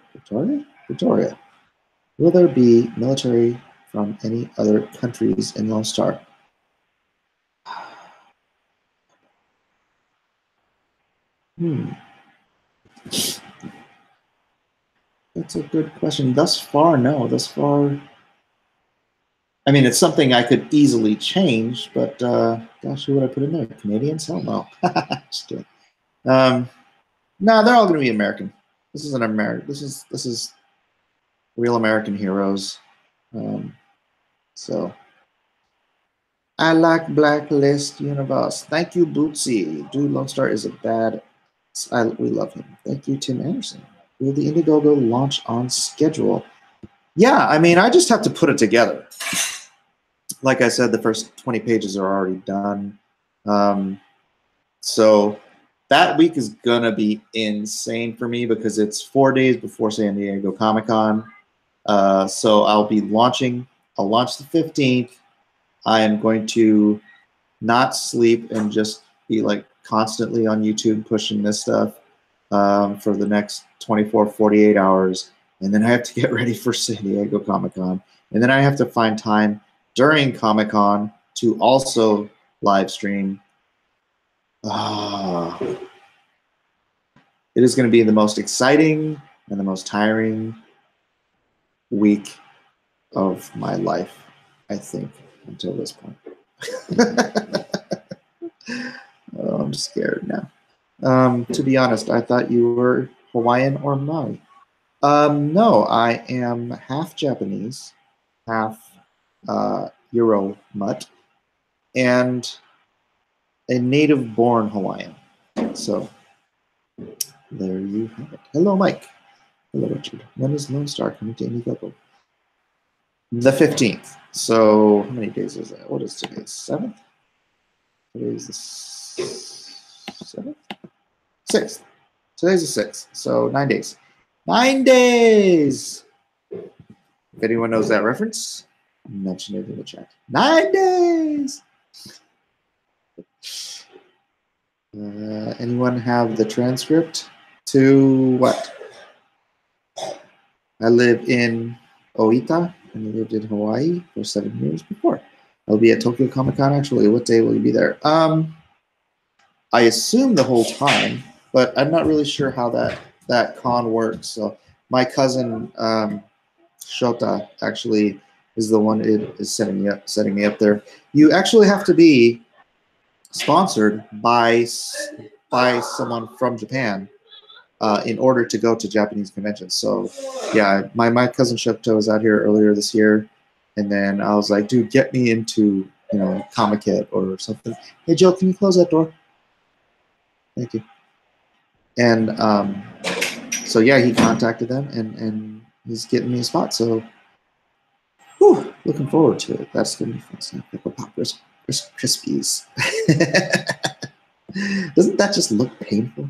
Will there be military from any other countries in Lone Star? That's a good question. Thus far, no. Thus far, I mean, it's something I could easily change, but gosh, who would I put in there? Canadians? Hell no. Just kidding. No, they're all going to be American. This is an American. This is real American heroes. So I like Blacklist Universe. Thank you, Bootsy. Dude, Lone Star is a bad. We love him. Thank you, Tim Anderson. Will the Indiegogo launch on schedule? Yeah, I mean, I just have to put it together. Like I said, the first 20 pages are already done. So that week is going to be insane for me because it's 4 days before San Diego Comic-Con. So I'll launch the 15th. I am going to not sleep and just be like constantly on YouTube pushing this stuff for the next 24, 48 hours. And then I have to get ready for San Diego Comic-Con. And then I have to find time during Comic-Con to also live stream. It is going to be the most exciting and the most tiring week of my life, I think, until this point. Oh, I'm scared now. To be honest, I thought you were Hawaiian or Maori. No, I am half Japanese, half Euro mutt, and a native-born Hawaiian. So there you have it. Hello, Mike. Hello, Richard. When is Lone Star coming to Indiegogo? The 15th. So how many days is that? What is today? 7th? Today's the 7th? 6th. Today's the 6th. So 9 days. 9 days! If anyone knows that reference, mention it in the chat. 9 days! Anyone have the transcript to what? I live in Oita and I lived in Hawaii for 7 years before. I'll be at Tokyo Comic Con actually. What day will you be there? I assume the whole time, but I'm not really sure how that con works. So my cousin Shota actually is the one who is setting me up there. You actually have to be sponsored by someone from Japan in order to go to Japanese conventions. So yeah, my cousin Shota was out here earlier this year, and then I was like, dude, get me into Comic-Con or something. Hey Joe, can you close that door? Thank you. And so yeah, he contacted them and he's getting me a spot. So whew, looking forward to it. That's gonna be fun. Snap, pickle, pop, Krispies. Doesn't that just look painful?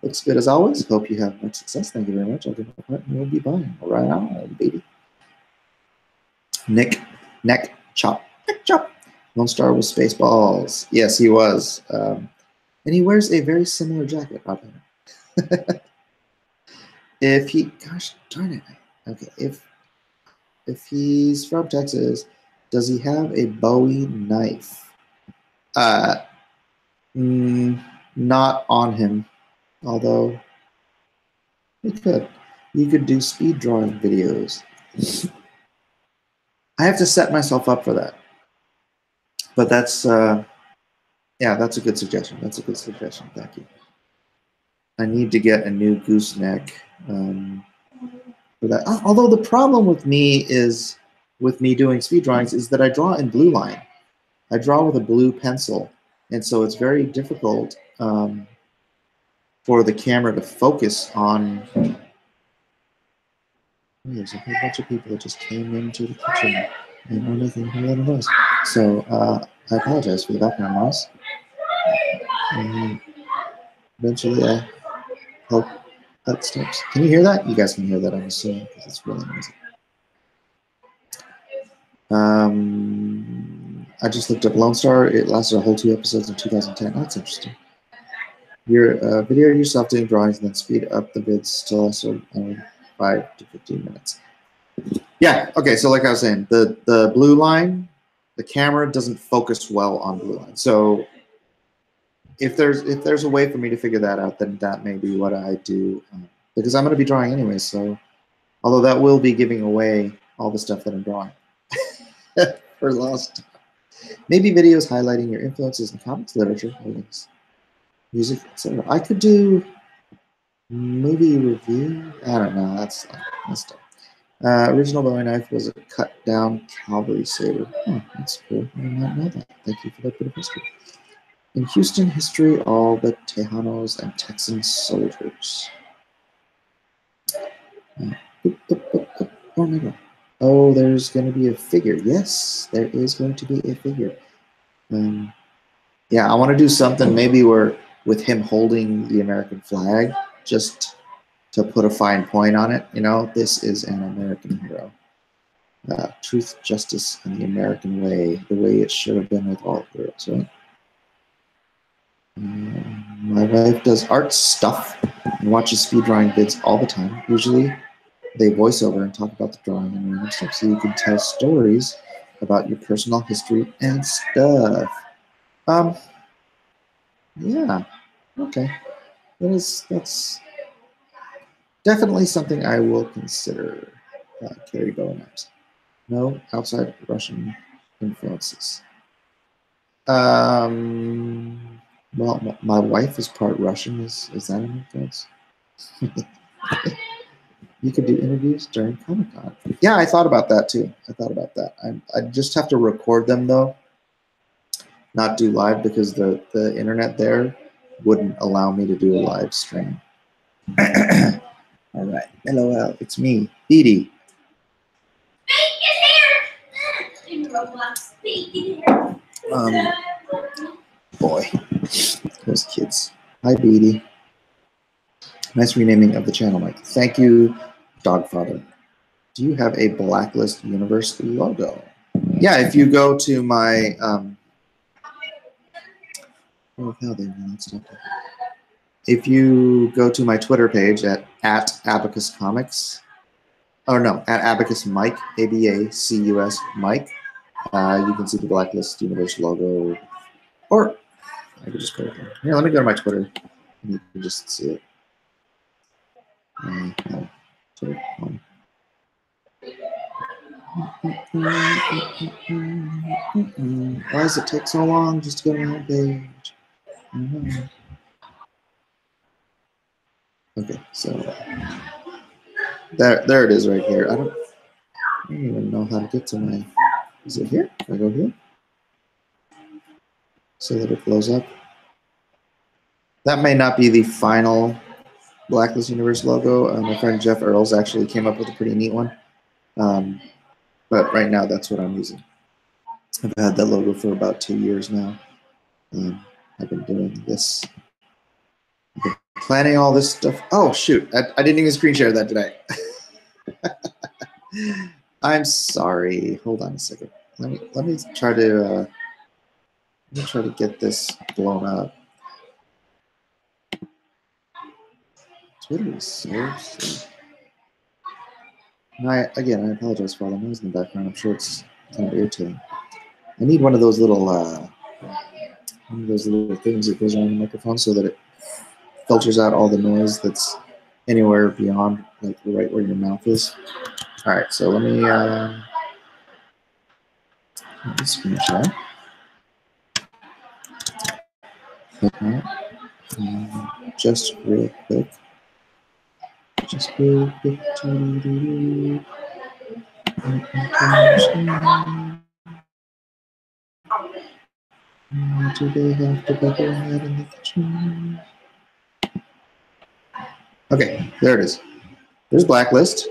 Looks good as always. Hope you have much success. Thank you very much. I'll get my part and we'll be buying. All right on, baby. Neck chop. Lone Star was Spaceballs. Yes, he was. And he wears a very similar jacket. If he, gosh darn it. Okay, if he's from Texas, Does he have a Bowie knife? Not on him, although he could. You could do speed drawing videos. I have to set myself up for that. But that's, yeah, that's a good suggestion. That's a good suggestion. Thank you. I need to get a new gooseneck for that. Although the problem with me is, with me doing speed drawings, is that I draw in blue line. I draw with a blue pencil. And so it's very difficult for the camera to focus on. There's a whole bunch of people that just came into the kitchen and are making a lot of noise. So I apologize for the background noise. Eventually, I hope that stops. Can you hear that? You guys can hear that, I'm assuming, because it's really noisy. I just looked up Lone Star. It lasted a whole 2 episodes in 2010. That's interesting. Your video of yourself doing drawings and then speed up the vids still also only 5 to 15 minutes. Yeah, okay, so like I was saying, the blue line, the camera doesn't focus well on blue line. So if there's a way for me to figure that out, then that may be what I do, because I'm going to be drawing anyway. So although that will be giving away all the stuff that I'm drawing for lost, maybe videos highlighting your influences in comics, literature, movies, music, etc. I could do movie review. I don't know. That's tough. Original Bowie knife was a cut down cavalry saber. Oh, that's cool. I did not know that. Thank you for that bit of history. In Houston history, all the Tejanos and Texan soldiers. Oh my God. Oh, there's going to be a figure. Yes, there is going to be a figure. Yeah, I want to do something maybe where with him holding the American flag, just to put a fine point on it. You know, this is an American hero. Truth, justice, and the American way, the way it should have been with all heroes, right? My wife does art stuff and watches speed drawing vids all the time. Usually they voice over and talk about the drawing and random stuff, so you can tell stories about your personal history and stuff. Yeah, okay. That's definitely something I will consider. Carry bow knives. No outside Russian influences. Well, my wife is part Russian. Is that an influence? You could do interviews during Comic-Con. Yeah, I thought about that too. I thought about that. I just have to record them though, not do live, because the internet there wouldn't allow me to do a live stream. All right, LOL, it's me, Edie. Boy, those kids. Hi, Beatty. Nice renaming of the channel, Mike. Thank you, Dogfather. Do you have a Blacklist Universe logo? Yeah, if you go to my if you go to my Twitter page at Abacus Comics, or no, at Abacus Mike, ABACUS Mike, you can see the Blacklist Universe logo. Or I could just go here. Here, let me go to my Twitter and you can just see it. Twitter. Why does it take so long just to go to my homepage? Okay, so there it is right here. I don't even know how to get to my. Is it here? Can I go here? So that it blows up. That may not be the final Blacklist Universe logo. My friend Jeff Earls actually came up with a pretty neat one. But right now, that's what I'm using. I've had that logo for about 2 years now. I've been doing this. I've been planning all this stuff. Oh, shoot. I didn't even screen share that today. I'm sorry. Hold on a second. Let me try to get this blown up. Twitter is so slow. And I apologize for all the noise in the background. I'm sure it's kind of irritating. I need one of those little things that goes on the microphone so that it filters out all the noise that's anywhere beyond, like right where your mouth is. All right, so let me screen share. Okay. Just real quick. Just real quick. Do they have to go ahead in the kitchen? Okay, there it is. There's Blacklist.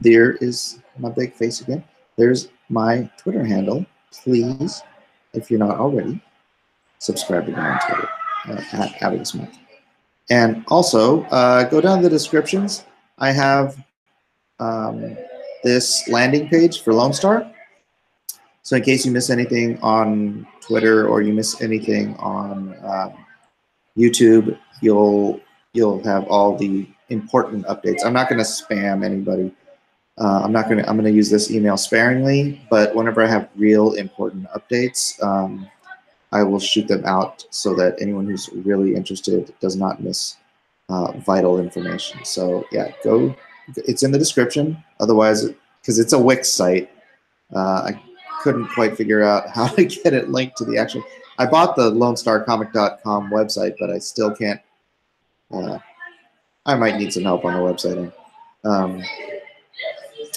There is my big face again. There's my Twitter handle. Please, if you're not already, subscribe to me on Twitter at @AvidSmith. And also, go down the descriptions. I have this landing page for Lone Star. So in case you miss anything on Twitter or you miss anything on YouTube, you'll have all the important updates. I'm not going to spam anybody. I'm going to use this email sparingly, but whenever I have real important updates, I will shoot them out so that anyone who's really interested does not miss vital information. So yeah, go. It's in the description. Otherwise, because it's a Wix site, I couldn't quite figure out how to get it linked to the actual. I bought the LoneStarComic.com website, but I still can't. I might need some help on the website.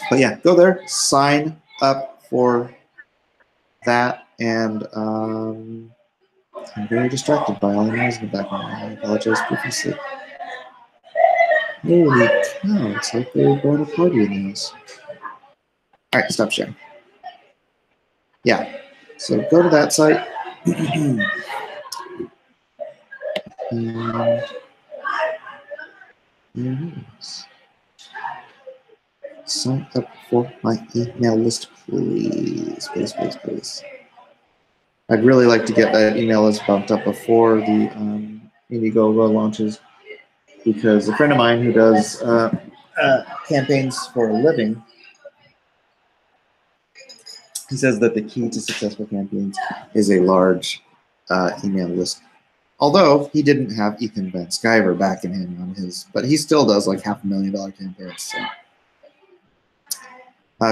But yeah, go there, sign up for that, and I'm very distracted by all the noise in the background. I apologize profusely. Holy cow, it's like they were going to party in the house. All right, stop sharing. Yeah, so go to that site. And there it is. Sign up for my email list, please. Please, please, please. I'd really like to get that email list bumped up before the Indiegogo launches, because a friend of mine who does campaigns for a living, he says that the key to successful campaigns is a large email list. Although he didn't have Ethan Van Sciver backing him on his, but he still does like $500,000 campaigns. So.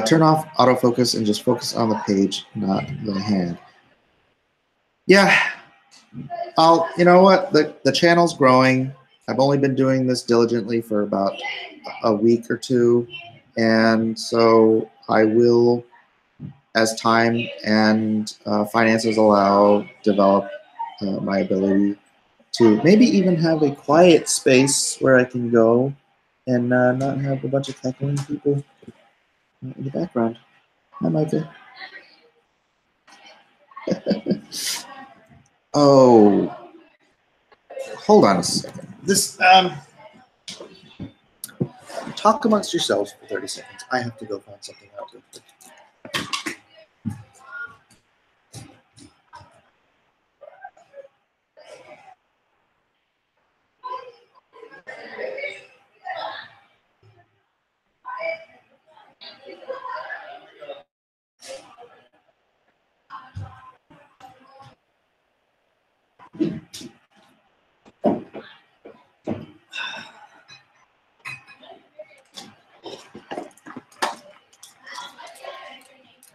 Turn off autofocus and just focus on the page, not the hand. Yeah, you know what? The channel's growing. I've only been doing this diligently for about a week or two, and so I will, as time and finances allow, develop my ability to maybe even have a quiet space where I can go and not have a bunch of cackling people in the background. Hi, Micah. Oh, hold on a second. This talk amongst yourselves for 30 seconds. I have to go find something out real quick.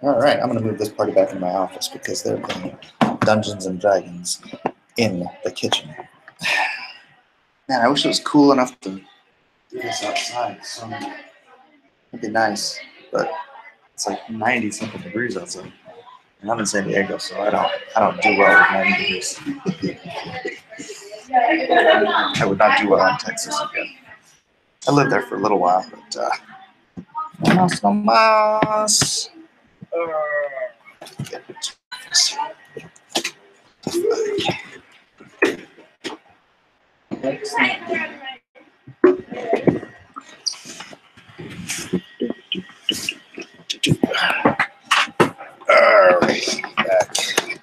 All right, I'm going to move this party back into my office because they're playing Dungeons and Dragons in the kitchen. Man, I wish it was cool enough to do this outside. So it'd be nice, but it's like 90-something degrees outside. And I'm in San Diego, so I don't do well with 90 degrees. I would not do well in Texas again. I lived there for a little while, but no más. Alright,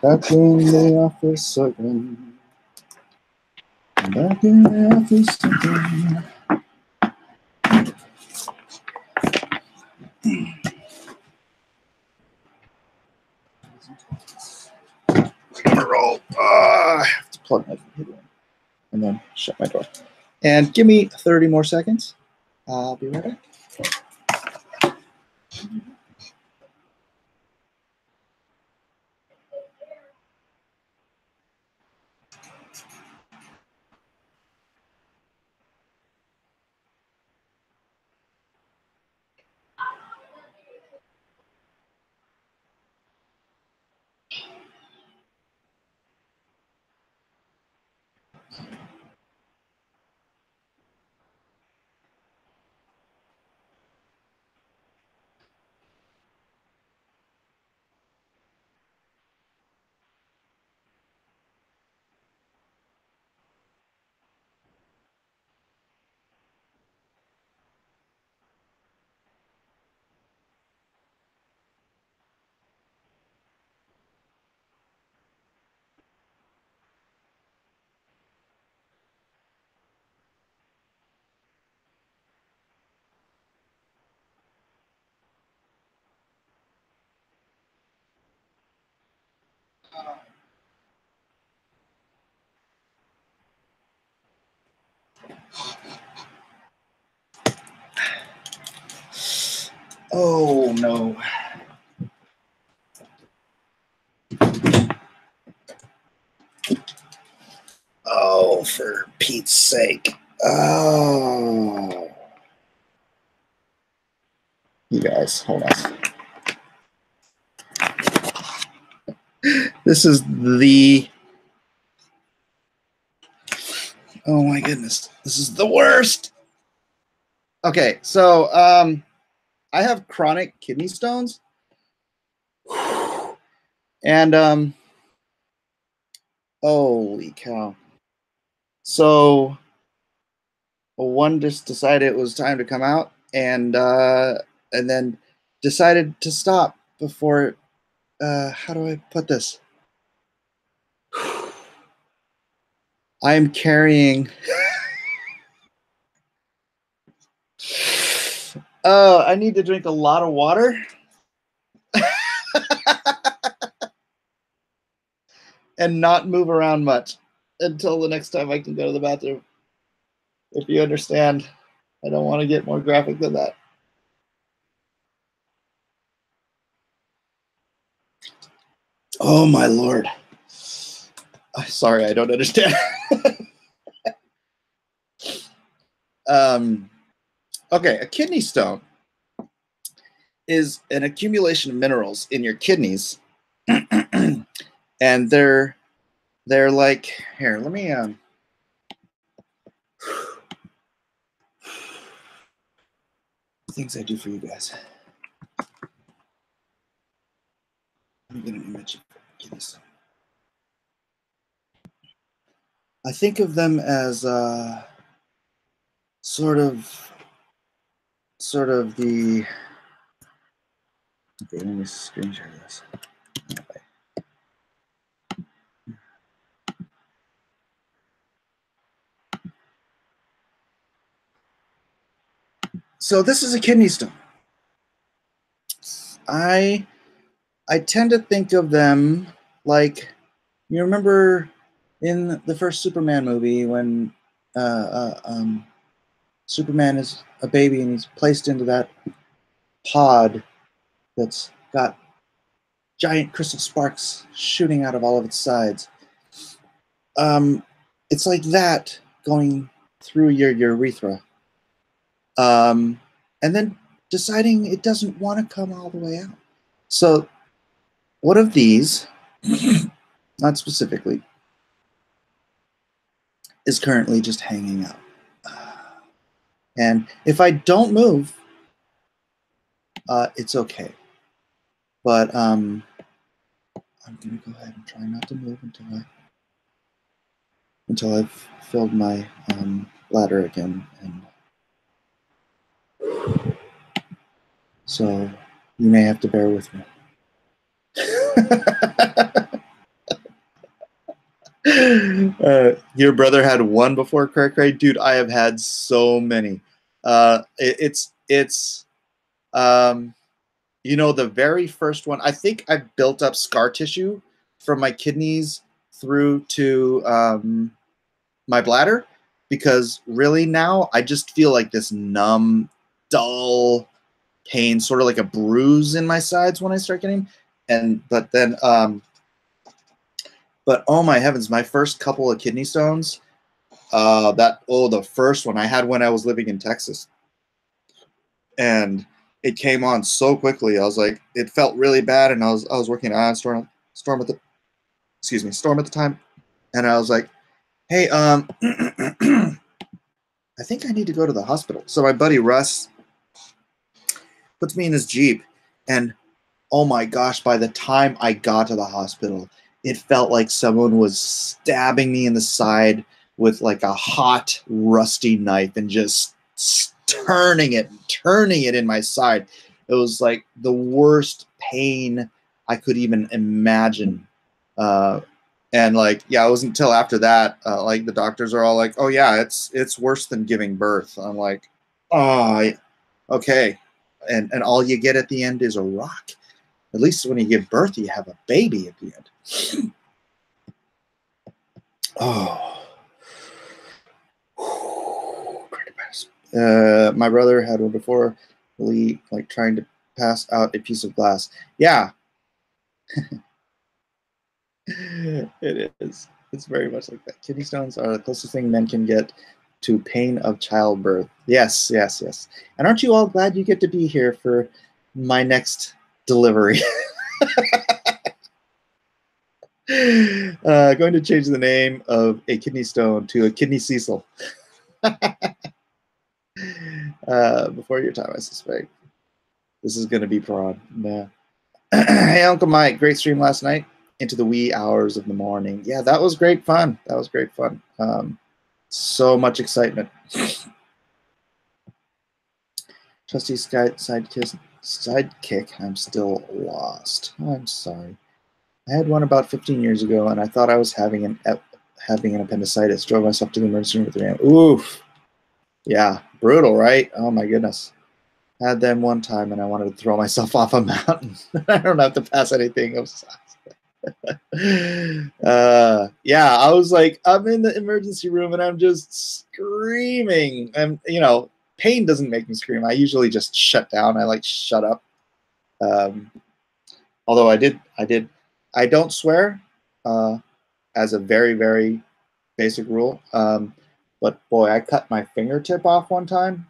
back in the office again. Back in the office again. roll. I have to plug my computer in and then shut my door. And give me 30 more seconds. I'll be right back. Oh, no. Oh, for Pete's sake. Oh. You guys, hold on. This is the... Oh, my goodness. This is the worst. Okay, so I have chronic kidney stones. And holy cow. So one just decided it was time to come out, and then decided to stop before how do I put this? I am carrying I need to drink a lot of water. And not move around much until the next time I can go to the bathroom. If you understand, I don't want to get more graphic than that. Oh my Lord. Sorry, I don't understand. Okay, a kidney stone is an accumulation of minerals in your kidneys. And they're like, here, let me things I do for you guys. Let me get an image of kidney stone. I think of them as sort of the... Okay, let me screen share this. So this is a kidney stone. I tend to think of them like, you remember in the first Superman movie when Superman is a baby and he's placed into that pod that's got giant crystal sparks shooting out of all of its sides. It's like that going through your urethra. And then deciding it doesn't want to come all the way out. So one of these, not specifically, is currently just hanging out. And if I don't move, it's okay. But I'm gonna go ahead and try not to move until I've filled my bladder again. And so you may have to bear with me. Your brother had one before, cray. Dude, I have had so many. It's you know, the very first one, I think I've built up scar tissue from my kidneys through to my bladder, because really now I just feel like this numb, dull pain, sort of like a bruise in my sides when I start getting. But oh my heavens, my first couple of kidney stones, the first one I had when I was living in Texas, and it came on so quickly. I was like, it felt really bad, and I was working at Storm at the time, and I was like, hey, I think I need to go to the hospital. So my buddy Russ puts me in his Jeep, and oh my gosh, by the time I got to the hospital, it felt like someone was stabbing me in the side with like a hot, rusty knife and just turning it in my side. It was like the worst pain I could even imagine. And like, yeah, it wasn't until after that, like the doctors are all like, oh yeah, it's worse than giving birth. I'm like, oh, okay. And all you get at the end is a rock. At least when you give birth, you have a baby at the end. Oh. My brother had one before, really like trying to pass out a piece of glass. Yeah. It is. It's very much like that. Kidney stones are the closest thing men can get to pain of childbirth. Yes, yes, yes. And aren't you all glad you get to be here for my next delivery? Going to change the name of a kidney stone to a kidney Cecil. Before your time, I suspect. This is going to be prawn. Nah. Hey, Uncle Mike, great stream last night into the wee hours of the morning. Yeah, that was great fun. That was great fun. So much excitement. Trusty sidekick, I'm still lost. I'm sorry. I had one about 15 years ago, and I thought I was having an appendicitis. Drove myself to the emergency room with 3 a.m. Oof. Yeah, brutal, right? Oh my goodness. Had them one time, and I wanted to throw myself off a mountain. I don't have to pass anything. Yeah, I was like, I'm in the emergency room, and I'm just screaming. And pain doesn't make me scream. I usually just shut down. I like shut up. Although I don't swear as a very, very basic rule. But boy, I cut my fingertip off one time.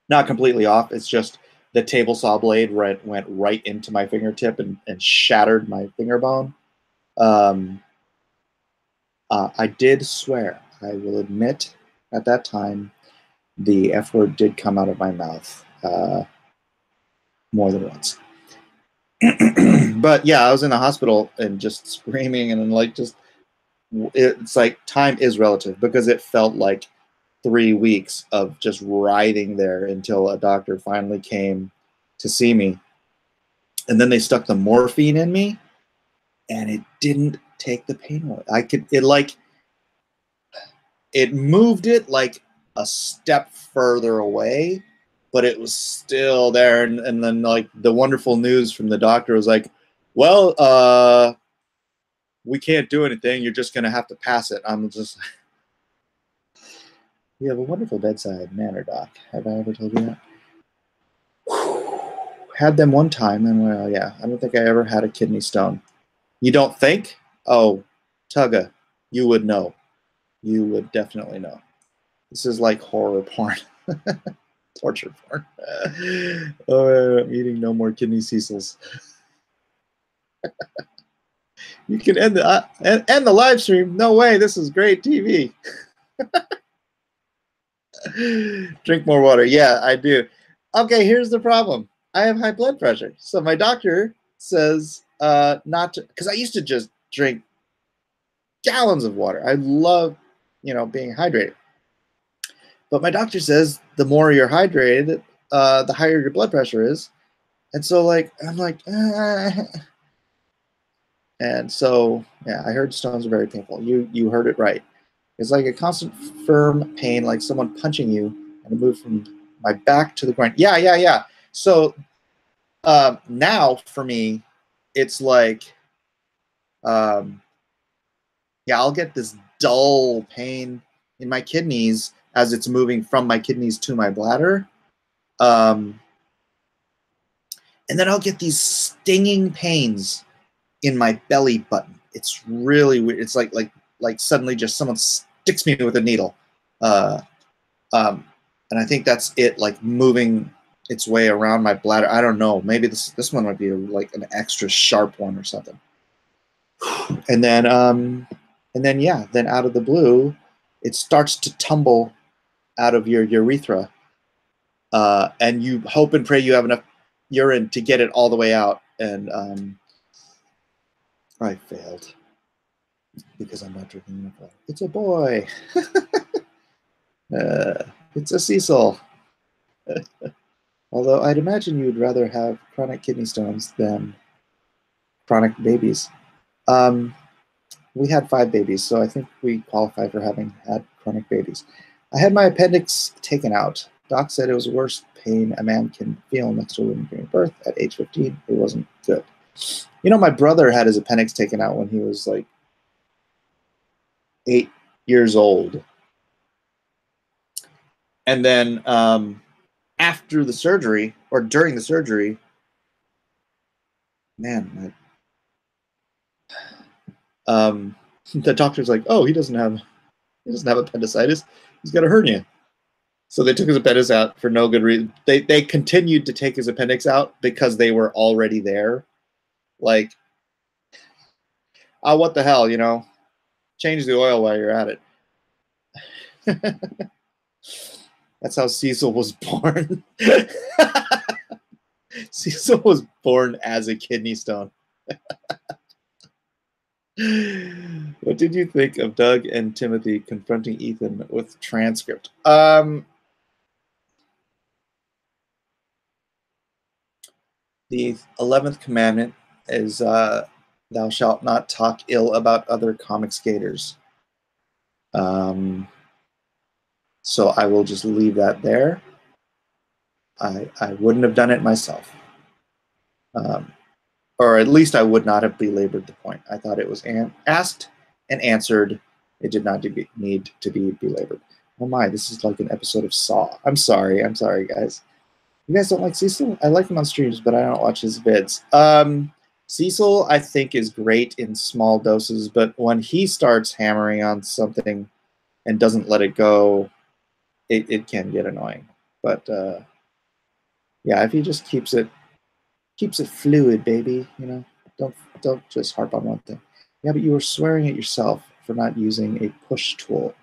Not completely off. It's just the table saw blade went right into my fingertip and shattered my finger bone. I did swear. I will admit at that time the F word did come out of my mouth more than once. But yeah, I was in the hospital and just screaming and like it's like time is relative, because it felt like 3 weeks of just writhing there until a doctor finally came to see me. And then they stuck the morphine in me, and it didn't take the pain away. It moved it like a step further away, but it was still there. And then like the wonderful news from the doctor was like, well, we can't do anything. You're just going to have to pass it. I'm just like, you have a wonderful bedside manner, Doc. Have I ever told you that? Had them one time, and well, yeah, I don't think I ever had a kidney stone. You don't think? Oh, Tugga, you would know. You would definitely know. This is like horror porn. Torture porn. Oh, I'm eating no more kidney Cecils. You can end the live stream. No way, this is great TV. Drink more water. Yeah, I do. Okay, here's the problem. I have high blood pressure. So my doctor says not to, because I used to just drink gallons of water. I love, being hydrated. But my doctor says the more you're hydrated, the higher your blood pressure is. And so I'm like, And so, yeah, I heard stones are very painful. You heard it right. It's like a constant firm pain, like someone punching you, and it moved from my back to the groin. Yeah. So now for me, it's like yeah, I'll get this dull pain in my kidneys as it's moving from my kidneys to my bladder. And then I'll get these stinging pains in my belly button. It's really weird. It's like suddenly just someone sticks me with a needle. And I think that's it, like moving its way around my bladder. I don't know. Maybe this one might be like an extra sharp one or something. And then yeah, then out of the blue, it starts to tumble out of your urethra, and you hope and pray you have enough urine to get it all the way out. And I failed because I'm not drinking enough water. It's a boy. It's a Cecil. Although I'd imagine you'd rather have chronic kidney stones than chronic babies. We had 5 babies, so I think we qualify for having had chronic babies. I had my appendix taken out. Doc said it was the worst pain a man can feel next to a woman giving birth. At age 15, it wasn't good. You know, my brother had his appendix taken out when he was like 8 years old. And then after the surgery, or during the surgery, man, the doctor's like, oh, he doesn't have appendicitis. He's got a hernia. So they took his appendix out for no good reason. They continued to take his appendix out because they were already there. Like, oh, what the hell, you know? Change the oil while you're at it. That's how Cecil was born. Cecil was born as a kidney stone. What did you think of Doug and Timothy confronting Ethan with transcript? The 11th commandment is thou shalt not talk ill about other comic skaters. So I will just leave that there. I wouldn't have done it myself. Or at least I would not have belabored the point. I thought it was asked and answered. It did not need to be belabored. Oh my, this is like an episode of Saw. I'm sorry, guys. You guys don't like Cecil? I like him on streams, but I don't watch his vids. Cecil, I think, is great in small doses, but when he starts hammering on something and doesn't let it go, it can get annoying. But yeah, if he just keeps it fluid, baby, you know, don't just harp on one thing. Yeah, but you were swearing at yourself for not using a push tool.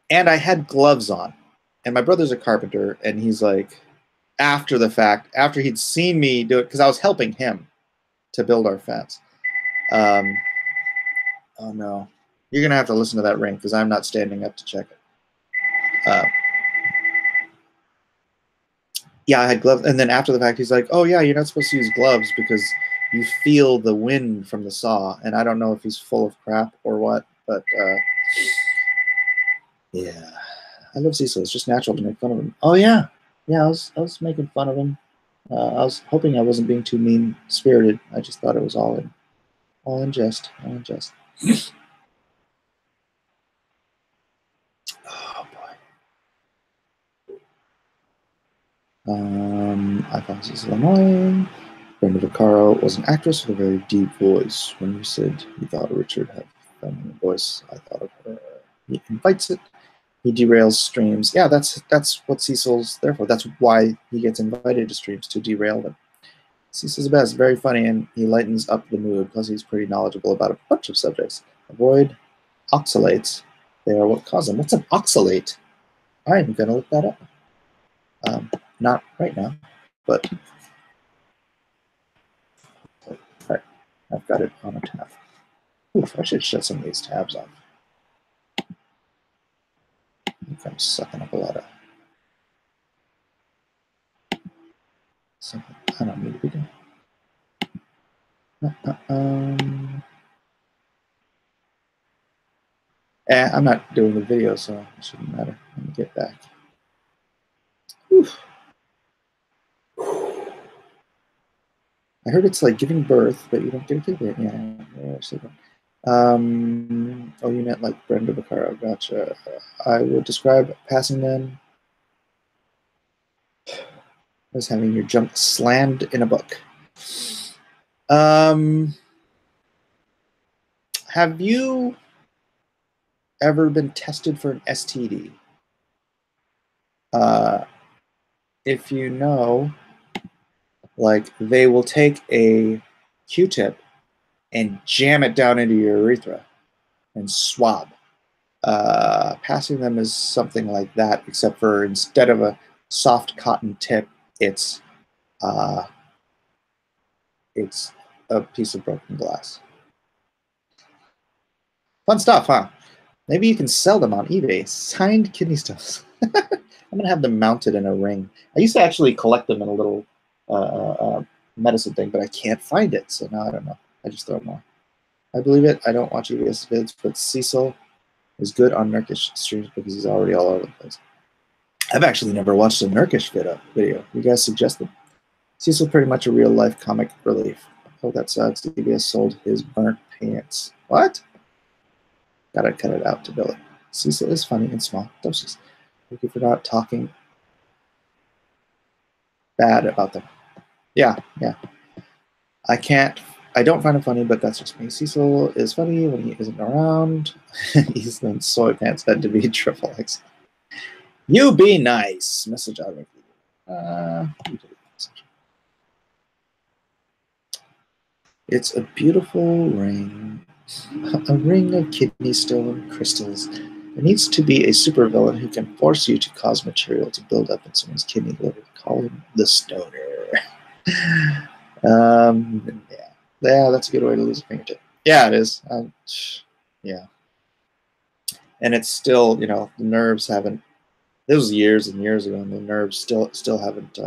And I had gloves on. And my brother's a carpenter, and he's like, after the fact, after he'd seen me do it, because I was helping him to build our fence. Oh no, you're gonna have to listen to that ring because I'm not standing up to check it. Yeah, I had gloves, and then after the fact, he's like, "Oh yeah, you're not supposed to use gloves because you feel the wind from the saw." And I don't know if he's full of crap or what, but yeah, I love Cecil. It's just natural to make fun of him. Oh yeah, I was making fun of him. I was hoping I wasn't being too mean-spirited. I just thought it was all in jest. Oh boy. I found Cecil annoying. Brenda Vaccaro was an actress with a very deep voice. When you said you thought Richard had a feminine voice, I thought of her. He invites it. He derails streams. Yeah, that's what Cecil's there for. That's why he gets invited to streams, to derail them. Cecil's the best, very funny, and he lightens up the mood. Plus, he's pretty knowledgeable about a bunch of subjects. Avoid oxalates. They are what cause them. What's an oxalate? I'm going to look that up. Not right now, but right. I've got it on a tab. Oof, I should shut some of these tabs off. I think I'm sucking up a lot of something I don't need to be doing. I'm not doing the video, so it shouldn't matter. Let me get back. Oof. I heard it's like giving birth, but you don't get a kid. Yeah. Oh, you meant like Brenda Vaccaro. Gotcha. I would describe passing them as having your junk slammed in a book. Have you ever been tested for an STD? If you know, like they will take a Q-tip and jam it down into your urethra and swab. Passing them is something like that, except for instead of a soft cotton tip, it's a piece of broken glass. Fun stuff, huh? Maybe you can sell them on eBay. Signed kidney stones. I'm gonna have them mounted in a ring. I used to actually collect them in a little medicine thing, but I can't find it, so now I don't know. I just throw them away. I believe it. I don't watch EBS vids, but Cecil is good on Nurkish streams because he's already all over the place. I've actually never watched a Nurkish video. You guys suggest them? Cecil pretty much a real life comic relief. Oh, that sucks. EBS sold his burnt pants. What? Gotta cut it out to bill it. Cecil is funny in small doses. Thank you for not talking bad about them. Yeah. I don't find him funny, but that's just me. Cecil is funny when he isn't around. He's in soy pants had to be triple X. You be nice. Message out of it's a beautiful ring. A ring of kidney stone crystals. There needs to be a supervillain who can force you to cause material to build up in someone's kidney liver. Call him the Stoner. Yeah, that's a good way to lose a fingertip. Yeah, it is. Yeah. And it's still, the nerves haven't. This was years and years ago, and the nerves still haven't.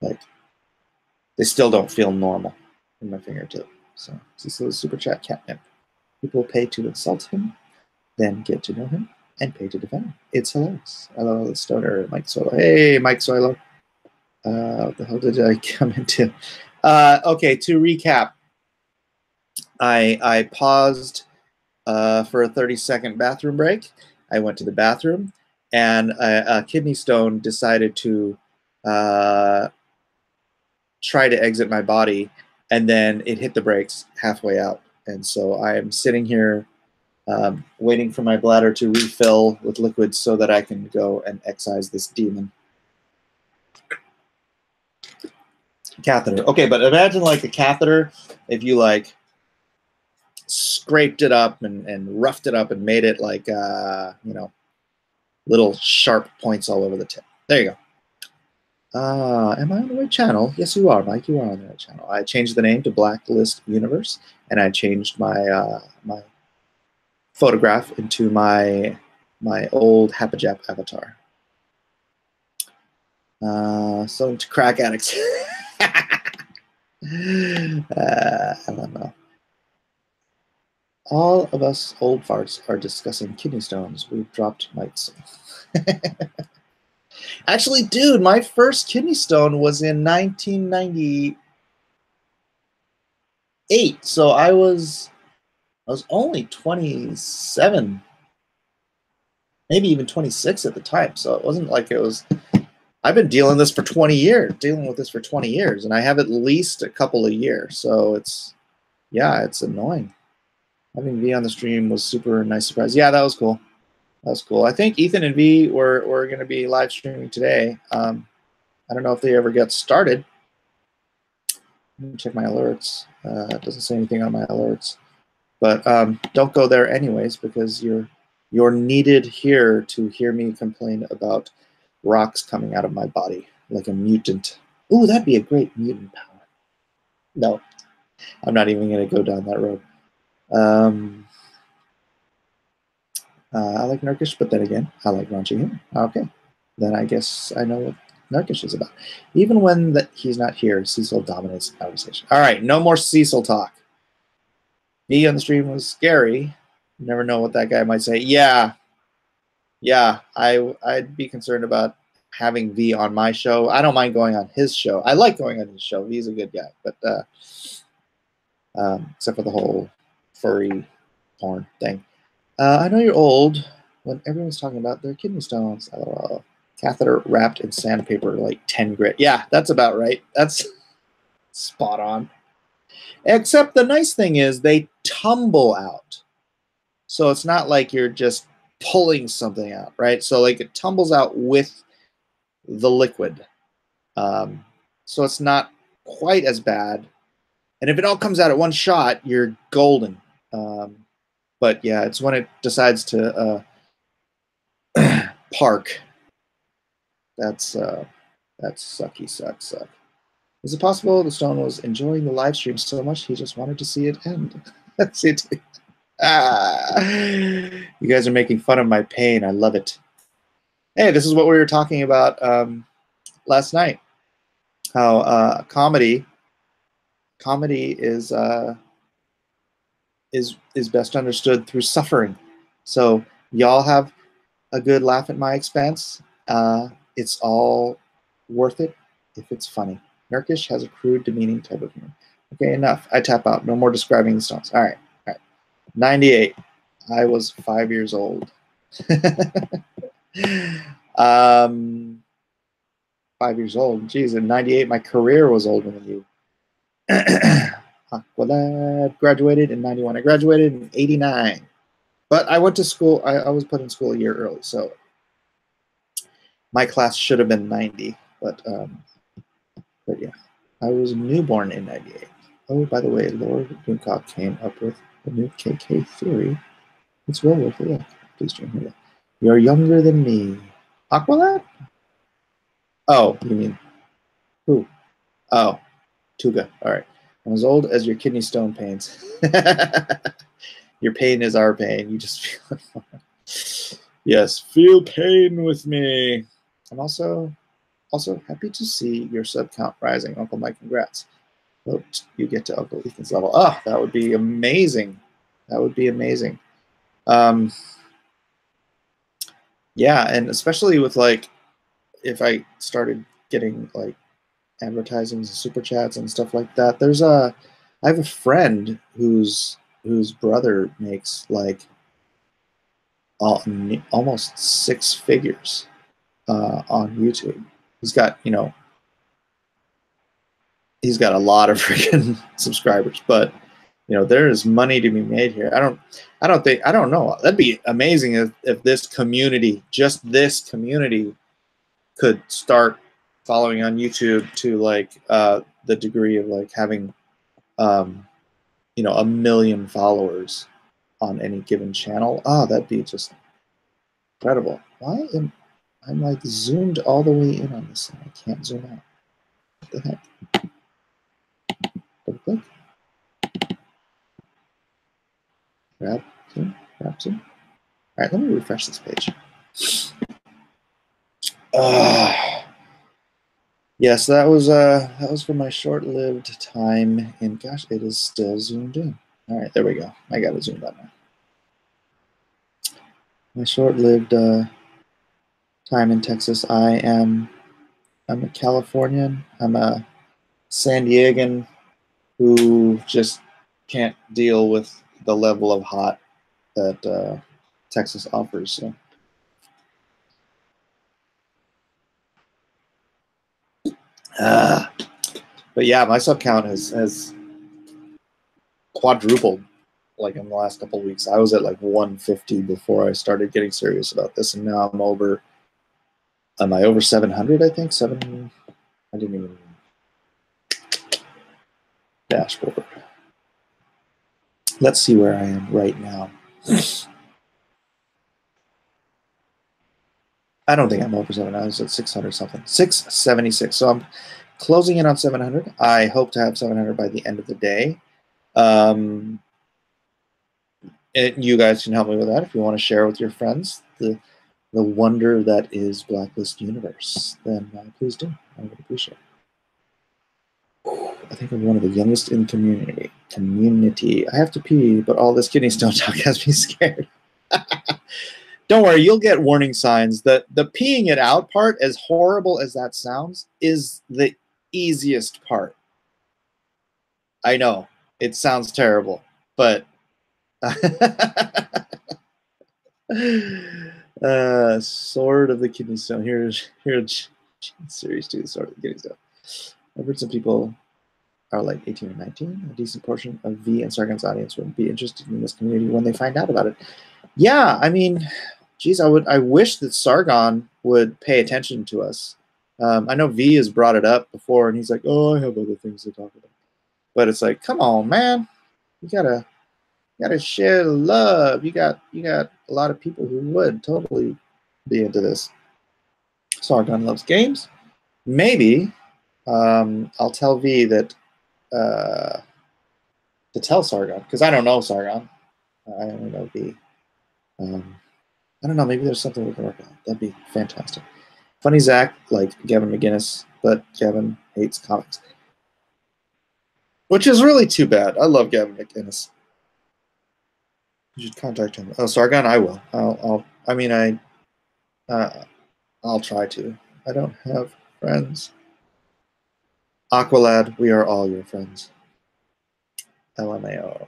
They still don't feel normal in my fingertip. So this is a super chat catnip. People pay to insult him, then get to know him, and pay to defend him. It's hilarious. I love the Stoner, Mike Soilo. Hey, Mike Soilo. What the hell did I come into? Okay, to recap, I paused for a 30-second bathroom break. I went to the bathroom, and a kidney stone decided to try to exit my body, and then it hit the brakes halfway out. And so I am sitting here waiting for my bladder to refill with liquid so that I can go and excise this demon. Catheter. Okay, but imagine like a catheter if you like scraped it up and roughed it up and made it like little sharp points all over the tip. There you go. Am I on the right channel? Yes, you are, Mike. You are on the right channel. I changed the name to Blacklist Universe, and I changed my my photograph into my old Hapajap avatar. Selling to crack addicts. I don't know. All of us old farts are discussing kidney stones. We've dropped mics. Actually, dude, my first kidney stone was in 1998. So I was only 27, maybe even 26 at the time. So it wasn't like it was. I've been dealing with this for 20 years, and I have at least a couple a year. So it's annoying. Having V on the stream was super nice surprise. Yeah, that was cool. That was cool. I think Ethan and V were going to be live streaming today. I don't know if they ever get started. Let me check my alerts. It doesn't say anything on my alerts. But don't go there anyways because you're needed here to hear me complain about rocks coming out of my body like a mutant. Ooh, that'd be a great mutant power. No, I'm not even going to go down that road. I like Nurkish, but then again, I like raunchy humor. Okay, then I guess I know what Nurkish is about. Even when he's not here, Cecil dominates the conversation. All right, no more Cecil talk. V on the stream was scary. You never know what that guy might say. Yeah, I'd be concerned about having V on my show. I don't mind going on his show. I like going on his show. V's a good guy, but except for the whole furry porn thing. I know you're old when everyone's talking about their kidney stones. Catheter wrapped in sandpaper, like 10 grit. Yeah, that's about right. That's spot on. Except the nice thing is they tumble out. So it's not like you're just pulling something out, right? So like it tumbles out with the liquid. So it's not quite as bad. And if it all comes out at one shot, you're golden. But yeah, it's when it decides to park. That's sucky, suck. Is it possible the stone was enjoying the live stream so much he just wanted to see it end? That's it. You guys are making fun of my pain. I love it. Hey, this is what we were talking about last night. How comedy is best understood through suffering. So y'all have a good laugh at my expense. It's all worth it if it's funny. Nerkish has a crude, demeaning type of humor. Okay, enough. I tap out. No more describing the stones. All right. 98. I was 5 years old. 5 years old. Jeez, in 98, my career was older than you. Aqualad graduated in 91. I graduated in 89. But I went to school. I was put in school a year early, so my class should have been 90. But yeah, I was a newborn in 98. Oh, by the way, Lord Doomcock came up with the new KK theory. It's well worth a look. Please join me. You're younger than me. Aqualad? Oh, you mean who? Oh, Tuga. All right. I'm as old as your kidney stone pains. Your pain is our pain. You just feel it. Yes, feel pain with me. I'm also happy to see your sub count rising. Uncle Mike, congrats. Hope you get to Uncle Ethan's level. Oh, that would be amazing. That would be amazing. Yeah, and especially with like, if I started getting like advertisings and super chats and stuff like that. I have a friend whose brother makes like almost 6 figures on YouTube. He's got a lot of freaking subscribers, but there is money to be made here. I don't know. That'd be amazing if this community, just this community, could start following on YouTube to like the degree of like having 1 million followers on any given channel. That'd be just incredible. Why am I'm like zoomed all the way in on this thing? I can't zoom out. What the heck? Double click. Grab zoom. Grab zoom. All right, let me refresh this page. Yes, that was for my short-lived time, and gosh, it is still zoomed in. All right, there we go. I got it zoomed out now. My short-lived time in Texas. I'm a Californian. I'm a San Diegan who just can't deal with the level of hot that Texas offers. So. But yeah, my sub count has quadrupled like in the last couple of weeks. I was at like 150 before I started getting serious about this, and now I'm over. Am I over 700? I think 7. I didn't even dashboard. Let's see where I am right now. I don't think I'm over 700. I was at 600 something. 676. So I'm closing in on 700. I hope to have 700 by the end of the day. You guys can help me with that if you want to share with your friends the wonder that is Blacklist Universe. Then please do. I would appreciate it. I think I'm one of the youngest in community. I have to pee, but all this kidney stone talk has me scared. Don't worry, you'll get warning signs. The peeing it out part, as horrible as that sounds, is the easiest part. I know, it sounds terrible, but Sword of the Kidney Stone. Here's series 2, Sword of the Kidney Stone. I've heard some people are like 18 or 19. A decent portion of V and Sargon's audience would be interested in this community when they find out about it. Yeah, I mean, geez, I wish that Sargon would pay attention to us. I know V has brought it up before, and he's like, "Oh, I have other things to talk about." But it's like, come on, man, you gotta share the love. You got a lot of people who would totally be into this. Sargon loves games. Maybe I'll tell V that to tell Sargon, because I don't know Sargon. I only know V. I don't know. Maybe there's something we can work on. That'd be fantastic. Funny Zach, like Gavin McGinnis, but Gavin hates comics, which is really too bad. I love Gavin McGinnis. You should contact him. Oh, Sargon, I will. I'll try to. I don't have friends. Aqualad, we are all your friends. LMAO.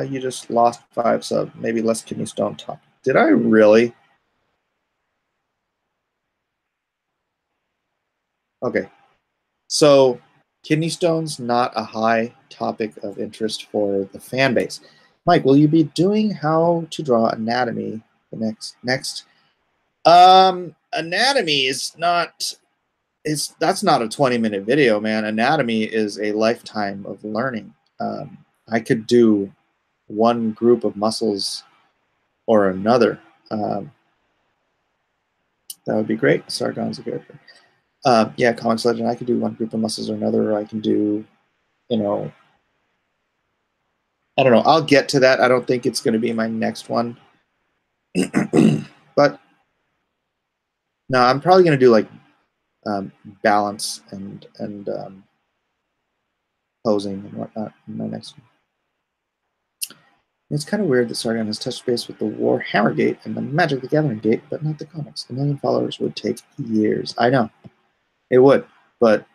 You just lost 5 subs. Maybe less kidney stone talk. Did I really? Okay. So kidney stone's not a high topic of interest for the fan base. Mike, will you be doing how to draw anatomy the next? Anatomy is not. That's not a 20-minute video, man. Anatomy is a lifetime of learning. I could do one group of muscles or another. That would be great. Sargon's a character. Yeah, Comics Legend. I could do one group of muscles or another, or I can do, I don't know. I'll get to that. I don't think it's going to be my next one. But no, I'm probably going to do like balance and posing and whatnot in my next one. It's kind of weird that Sargon has touched base with the Warhammer Gate and the Magic the Gathering Gate, but not the comics. 1 million followers would take years. I know. It would, but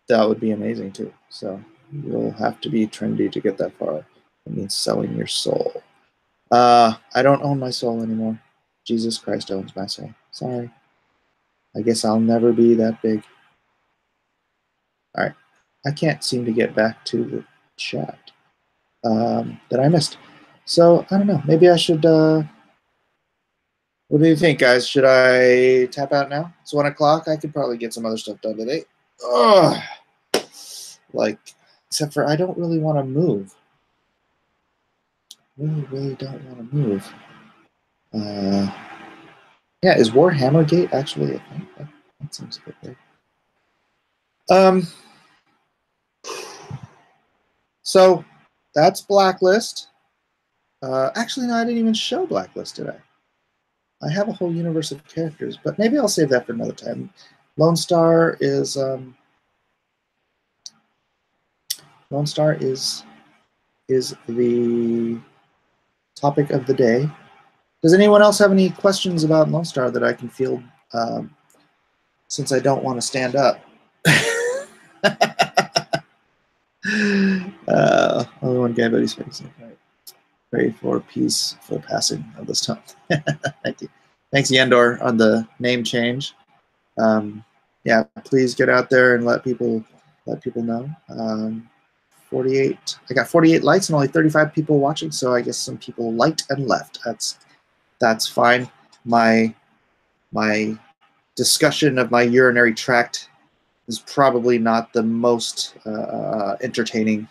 that would be amazing too. So you'll have to be trendy to get that far. It means selling your soul. I don't own my soul anymore. Jesus Christ owns my soul. Sorry. I guess I'll never be that big. All right. I can't seem to get back to the chat that I missed. So I don't know. Maybe I should. What do you think, guys? Should I tap out now? It's 1 o'clock. I could probably get some other stuff done today. Ugh. Like, except for I don't really want to move. Really don't want to move. Yeah, is Warhammer Gate actually a thing? That seems a bit weird. So that's Blacklist. Actually, no, I didn't even show Blacklist today. I have a whole universe of characters, but maybe I'll save that for another time. LONESTAR is the topic of the day. Does anyone else have any questions about LONESTAR that I can field since I don't want to stand up? Only one guy, but he's facing. Right. Pray for peace for passing of this time. Thank you. Thanks, Yendor, on the name change. Yeah, please get out there and let people know. 48. I got 48 likes and only 35 people watching, so I guess some people liked and left. That's fine. My discussion of my urinary tract is probably not the most entertaining.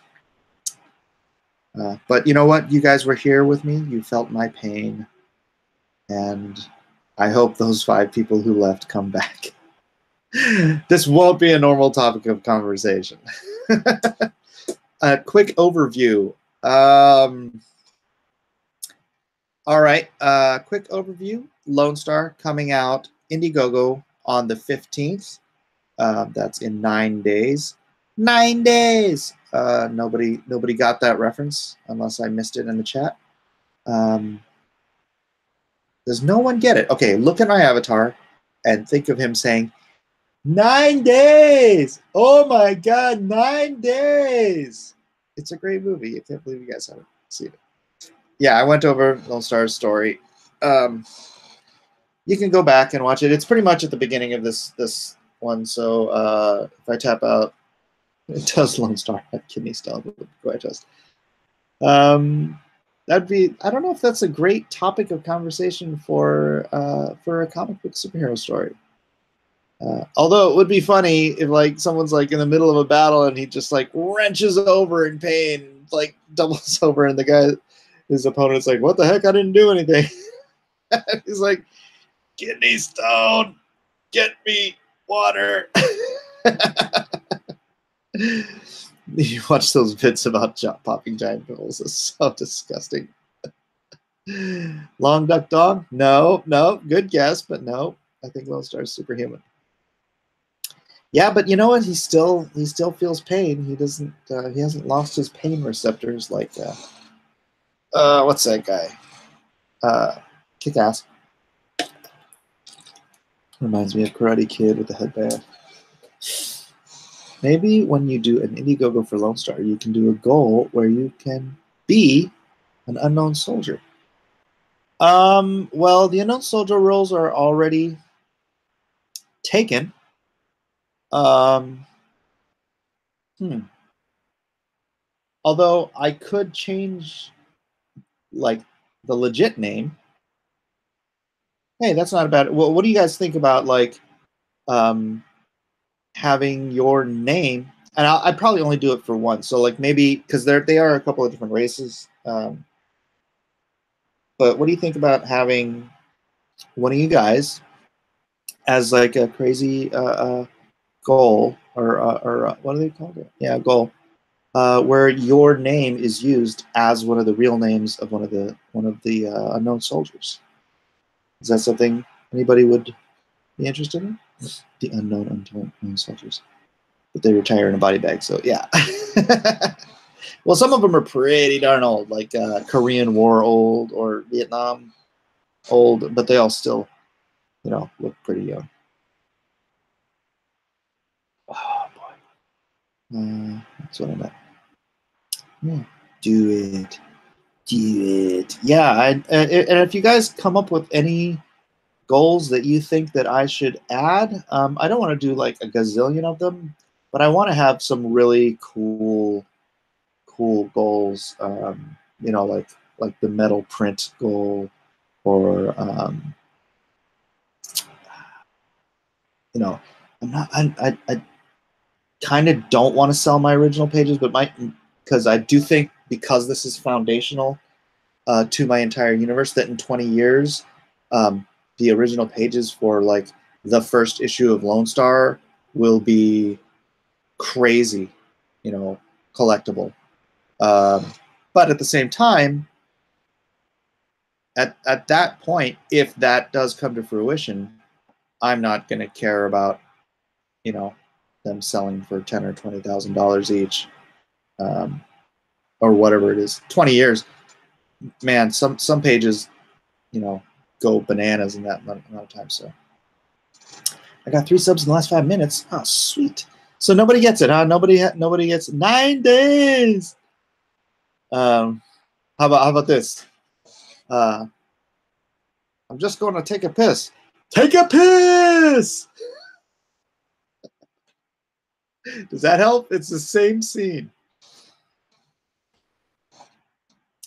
But you know what? You guys were here with me. You felt my pain. And I hope those 5 people who left come back. This won't be a normal topic of conversation. A quick overview. All right, quick overview. LONESTAR coming out Indiegogo on the 15th. That's in 9 days. 9 days. Nobody got that reference unless I missed it in the chat. Does no one get it? Okay, look at my avatar and think of him saying, 9 days. Oh my God, 9 days. It's a great movie. I can't believe you guys haven't seen it. yeah, I went over Lone Star's story. You can go back and watch it. It's pretty much at the beginning of this one. So if I tap out, it does Lone Star have kidney stone with Quiet Trust. That'd be, I don't know if that's a great topic of conversation for a comic book superhero story. Although it would be funny if like someone's like in the middle of a battle and he just like wrenches over in pain, like doubles over, and the guy, his opponent's like, "What the heck? I didn't do anything." He's like, "Kidney stone, get me water." You watch those bits about popping giant pimples. It's so disgusting. Long duck dog? No, no. Good guess, but no. I think Lone Star is superhuman. Yeah, but you know what? He still feels pain. He doesn't. He hasn't lost his pain receptors like. What's that guy? Kick Ass. Reminds me of Karate Kid with the headband. Maybe when you do an Indiegogo for Lone Star, you can do a goal where you can be an unknown soldier. Well, the unknown soldier roles are already taken. Although I could change, like, the legit name. Hey, that's not bad. Well, what do you guys think about like having your name? And I'd probably only do it for one. So like maybe because they are a couple of different races. But what do you think about having one of you guys as like a crazy goal or what do they call it? Yeah, goal. Where your name is used as one of the real names of one of the unknown soldiers. Is that something anybody would be interested in? The unknown soldiers, but they retire in a body bag. So yeah. Well, some of them are pretty darn old, like Korean War old or Vietnam old, but they all still, you know, look pretty young. Oh boy, that's what I meant. Yeah, do it. Yeah, and if you guys come up with any goals that you think that I should add, I don't want to do like a gazillion of them, but I want to have some really cool goals. You know, like the metal print goal, or you know, I kind of don't want to sell my original pages, but because I do think because this is foundational to my entire universe, that in 20 years, the original pages for like the first issue of Lone Star will be crazy, you know, collectible. But at the same time, at that point, if that does come to fruition, I'm not going to care about, you know, them selling for $10,000 or $20,000 each, or whatever it is. 20 years, man. Some pages, you know, go bananas in that amount of time. So I got 3 subs in the last 5 minutes. Oh, sweet. So nobody gets it, huh? Nobody gets 9 days. How about this? I'm just going to take a piss. Take a piss. Does that help? It's the same scene.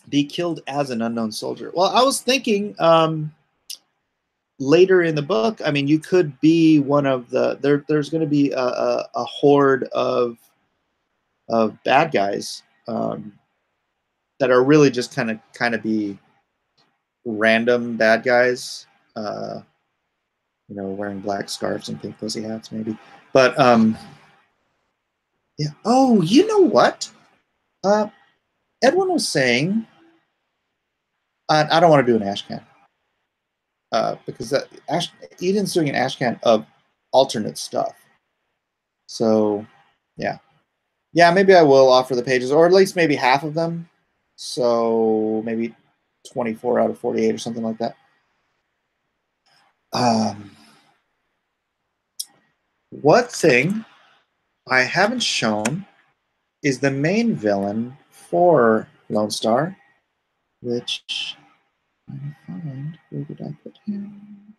Be killed as an unknown soldier. Well, I was thinking later in the book, I mean, you could be one of the there's going to be a horde of bad guys that are really just kind of be random bad guys, you know, wearing black scarves and pink pussy hats maybe. But yeah. Oh, you know what? Edwin was saying, I don't want to do an ashcan. Because Eden's doing an ashcan of alternate stuff. So, yeah. Yeah, maybe I will offer the pages, or at least maybe half of them. So maybe 24 out of 48 or something like that. What thing I haven't shown is the main villain for Lone Star, which I'm trying to find. Where did I put him?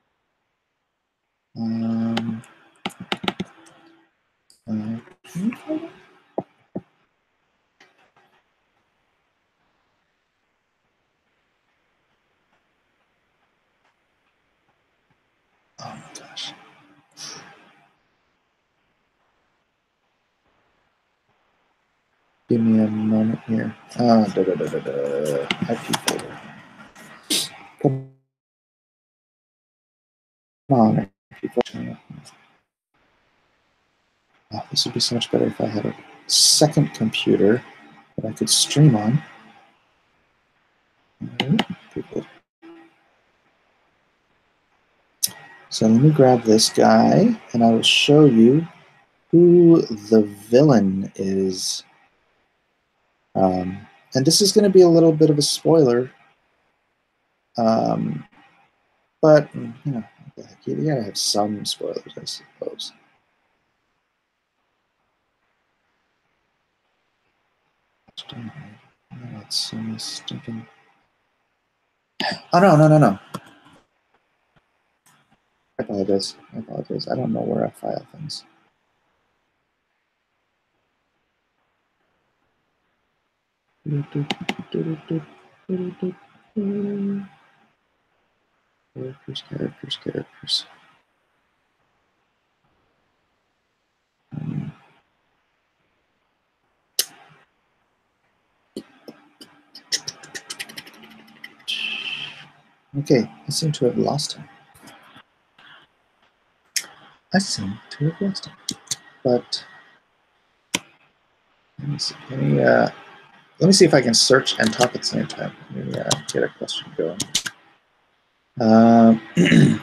Can you find him? Oh my gosh. Give me a moment here. IP folder. Come on, IP folder. Oh, this would be so much better if I had a second computer that I could stream on. Good. So let me grab this guy, and I will show you who the villain is. And this is going to be a little bit of a spoiler, but you know, you gotta have some spoilers, I suppose. That's so stinking. Oh no! I apologize. I don't know where I file things. Characters. Okay, I seem to have lost him. But let me see. Let me see if I can search and talk at the same time. Let me get a question going.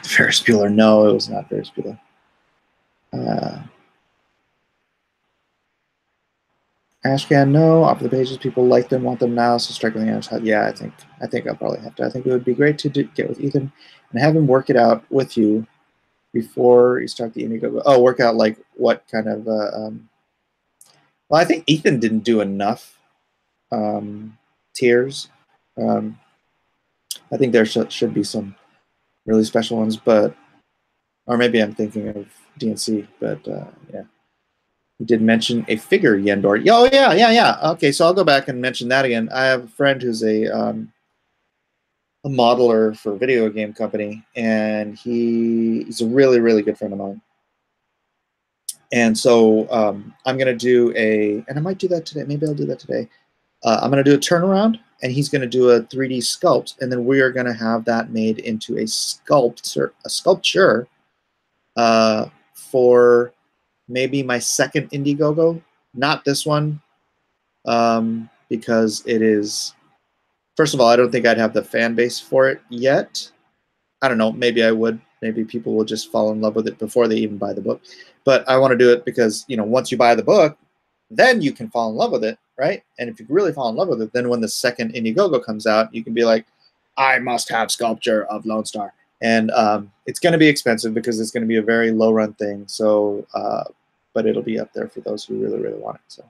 Ferris Bueller. No, it was not Ferris Bueller. Ashcan, no. Off the pages, people like them, want them now. So strike with the Irish. Yeah, I think I'll probably have to. I think it would be great to get with Ethan and have him work it out with you before you start the Indiegogo. Oh, work out like what kind of. Well, I think Ethan didn't do enough tiers. I think there should be some really special ones, but or maybe I'm thinking of DNC, but yeah. You did mention a figure, Yendor. Oh, yeah. Okay, so I'll go back and mention that again. I have a friend who's a modeler for a video game company, and he's a really, really good friend of mine. And so I'm going to do and I might do that today. Maybe I'll do that today. I'm going to do a turnaround, and he's going to do a 3D sculpt, and then we are going to have that made into a sculpture for maybe my second Indiegogo, not this one, because it is, first of all, I don't think I'd have the fan base for it yet. I don't know, maybe I would. Maybe people will just fall in love with it before they even buy the book. But I want to do it because, you know, once you buy the book, then you can fall in love with it, right? And if you really fall in love with it, then when the second Indiegogo comes out, you can be like, I must have Sculpture of Lone Star. And it's going to be expensive because it's going to be a very low-run thing. So, but it'll be up there for those who really, really want it. So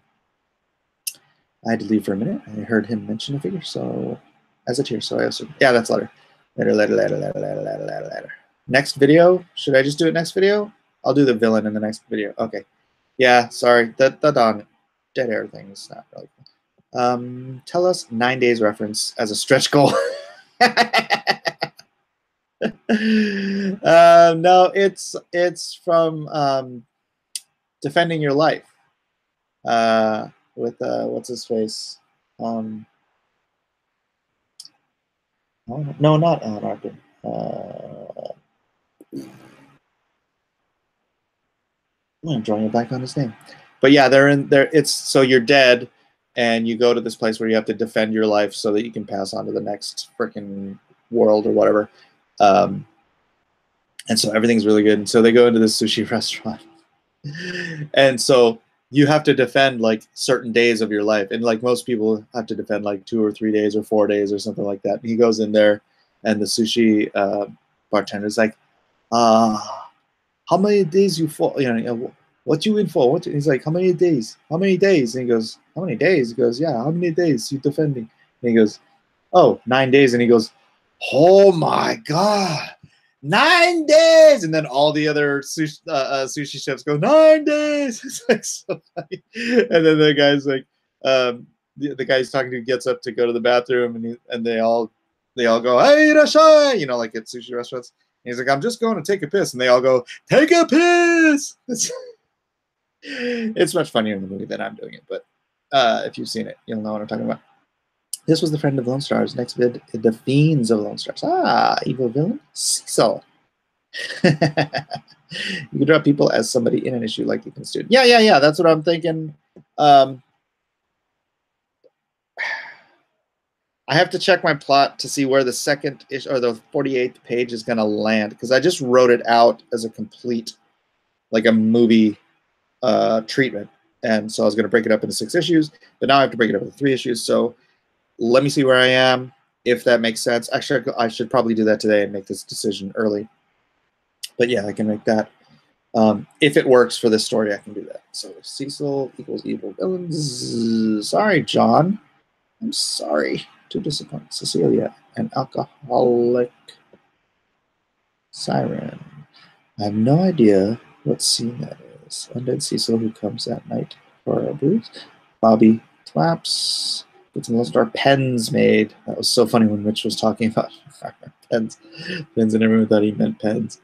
I had to leave for a minute. I heard him mention a figure, so as a tier. So I assume, yeah, that's later. Next video. Should I just do it next video? I'll do the villain in the next video. Okay. Yeah, sorry. The dead air thing is not really cool. Tell us 9 days reference as a stretch goal. No, it's from Defending Your Life with what's his face? No, not Alan Arkin. I'm drawing a blank on his name, but yeah, they're in there. It's so you're dead, and you go to this place where you have to defend your life so that you can pass on to the next freaking world or whatever. And so everything's really good. And so they go into this sushi restaurant, and so you have to defend like certain days of your life, and like most people have to defend like 2 or 3 days or 4 days or something like that. And he goes in there, and the sushi bartender's like, how many days you for? You know, what you in for? He's like, how many days? How many days? And he goes, how many days? He goes, yeah, how many days you defending? And he goes, oh, 9 days. And he goes, oh my God, 9 days. And then all the other sushi chefs go, 9 days. It's like so funny. And then the guy's like, the guy he's talking to gets up to go to the bathroom, and they all go, hey, irashai, you know, like at sushi restaurants. And he's like, I'm just going to take a piss. And they all go, take a piss. It's much funnier in the movie than I'm doing it. But if you've seen it, you'll know what I'm talking about. This was the friend of Lone Stars. Next vid, the fiends of Lone Stars. Ah, evil villain, Cecil. You can draw people as somebody in an issue like you can student. Yeah. That's what I'm thinking. I have to check my plot to see where the second issue or the 48th page is going to land, because I just wrote it out as a complete, like a movie treatment. And so I was going to break it up into 6 issues, but now I have to break it up into 3 issues. So let me see where I am, if that makes sense. Actually, I should probably do that today and make this decision early. But yeah, I can make that. If it works for this story, I can do that. So Cecil equals evil villains. Sorry, John. I'm sorry to disappoint. Cecilia, an alcoholic siren. I have no idea what scene that is. Undead Cecil who comes at night for a booze. Bobby claps. Gets Lone Star pens made. That was so funny when Mitch was talking about pens, and everyone thought he meant pens.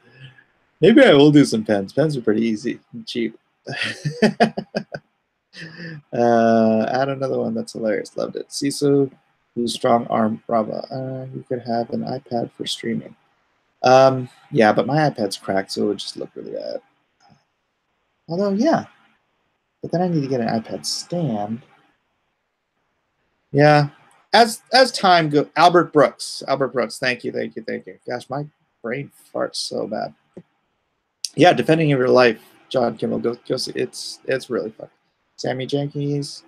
Maybe I will do some pens. Pens are pretty easy and cheap. Add another one. That's hilarious. Loved it. Sisu, who's strong arm Brava. You could have an iPad for streaming. Yeah, but my iPad's cracked, so it would just look really bad. Although, yeah. But then I need to get an iPad stand. Yeah. As time goes, Albert Brooks. Thank you. Gosh, my brain farts so bad. Yeah, Defending Your Life, John Kimmel. Go see. It's really fun. Sammy Jenkins,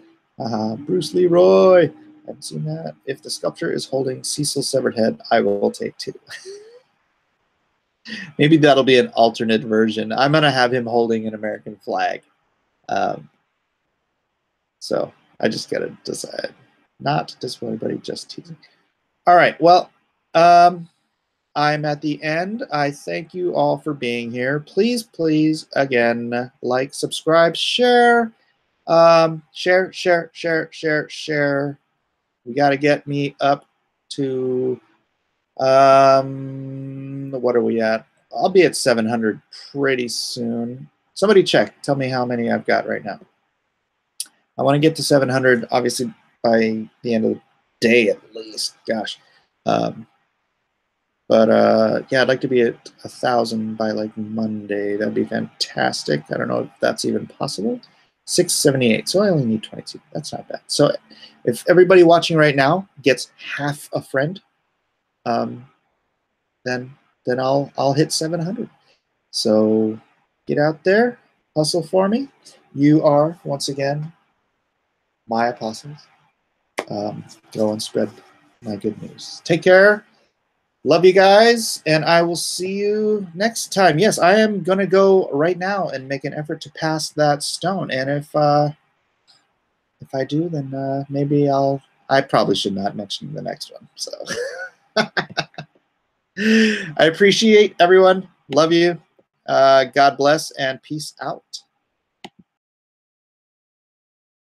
Bruce Leroy. I haven't seen that. If the sculpture is holding Cecil's severed head, I will take 2. Maybe that'll be an alternate version. I'm gonna have him holding an American flag. So I just gotta decide. Not to disappoint anybody, just teasing. All right. Well, I'm at the end. I thank you all for being here. Please, again, like, subscribe, share. Share. We got to get me up to, what are we at? I'll be at 700 pretty soon. Somebody check. Tell me how many I've got right now. I want to get to 700, obviously, by the end of the day at least. Gosh. But yeah, I'd like to be at 1,000 by like Monday. That'd be fantastic. I don't know if that's even possible. 678. So I only need 22. That's not bad. So if everybody watching right now gets half a friend, then I'll hit 700. So get out there, hustle for me. You are once again my apostles. Go and spread my good news. Take care. Love you guys, and I will see you next time. Yes, I am going to go right now and make an effort to pass that stone. And if I do, then maybe I probably should not mention the next one. So I appreciate everyone. Love you. God bless, and peace out.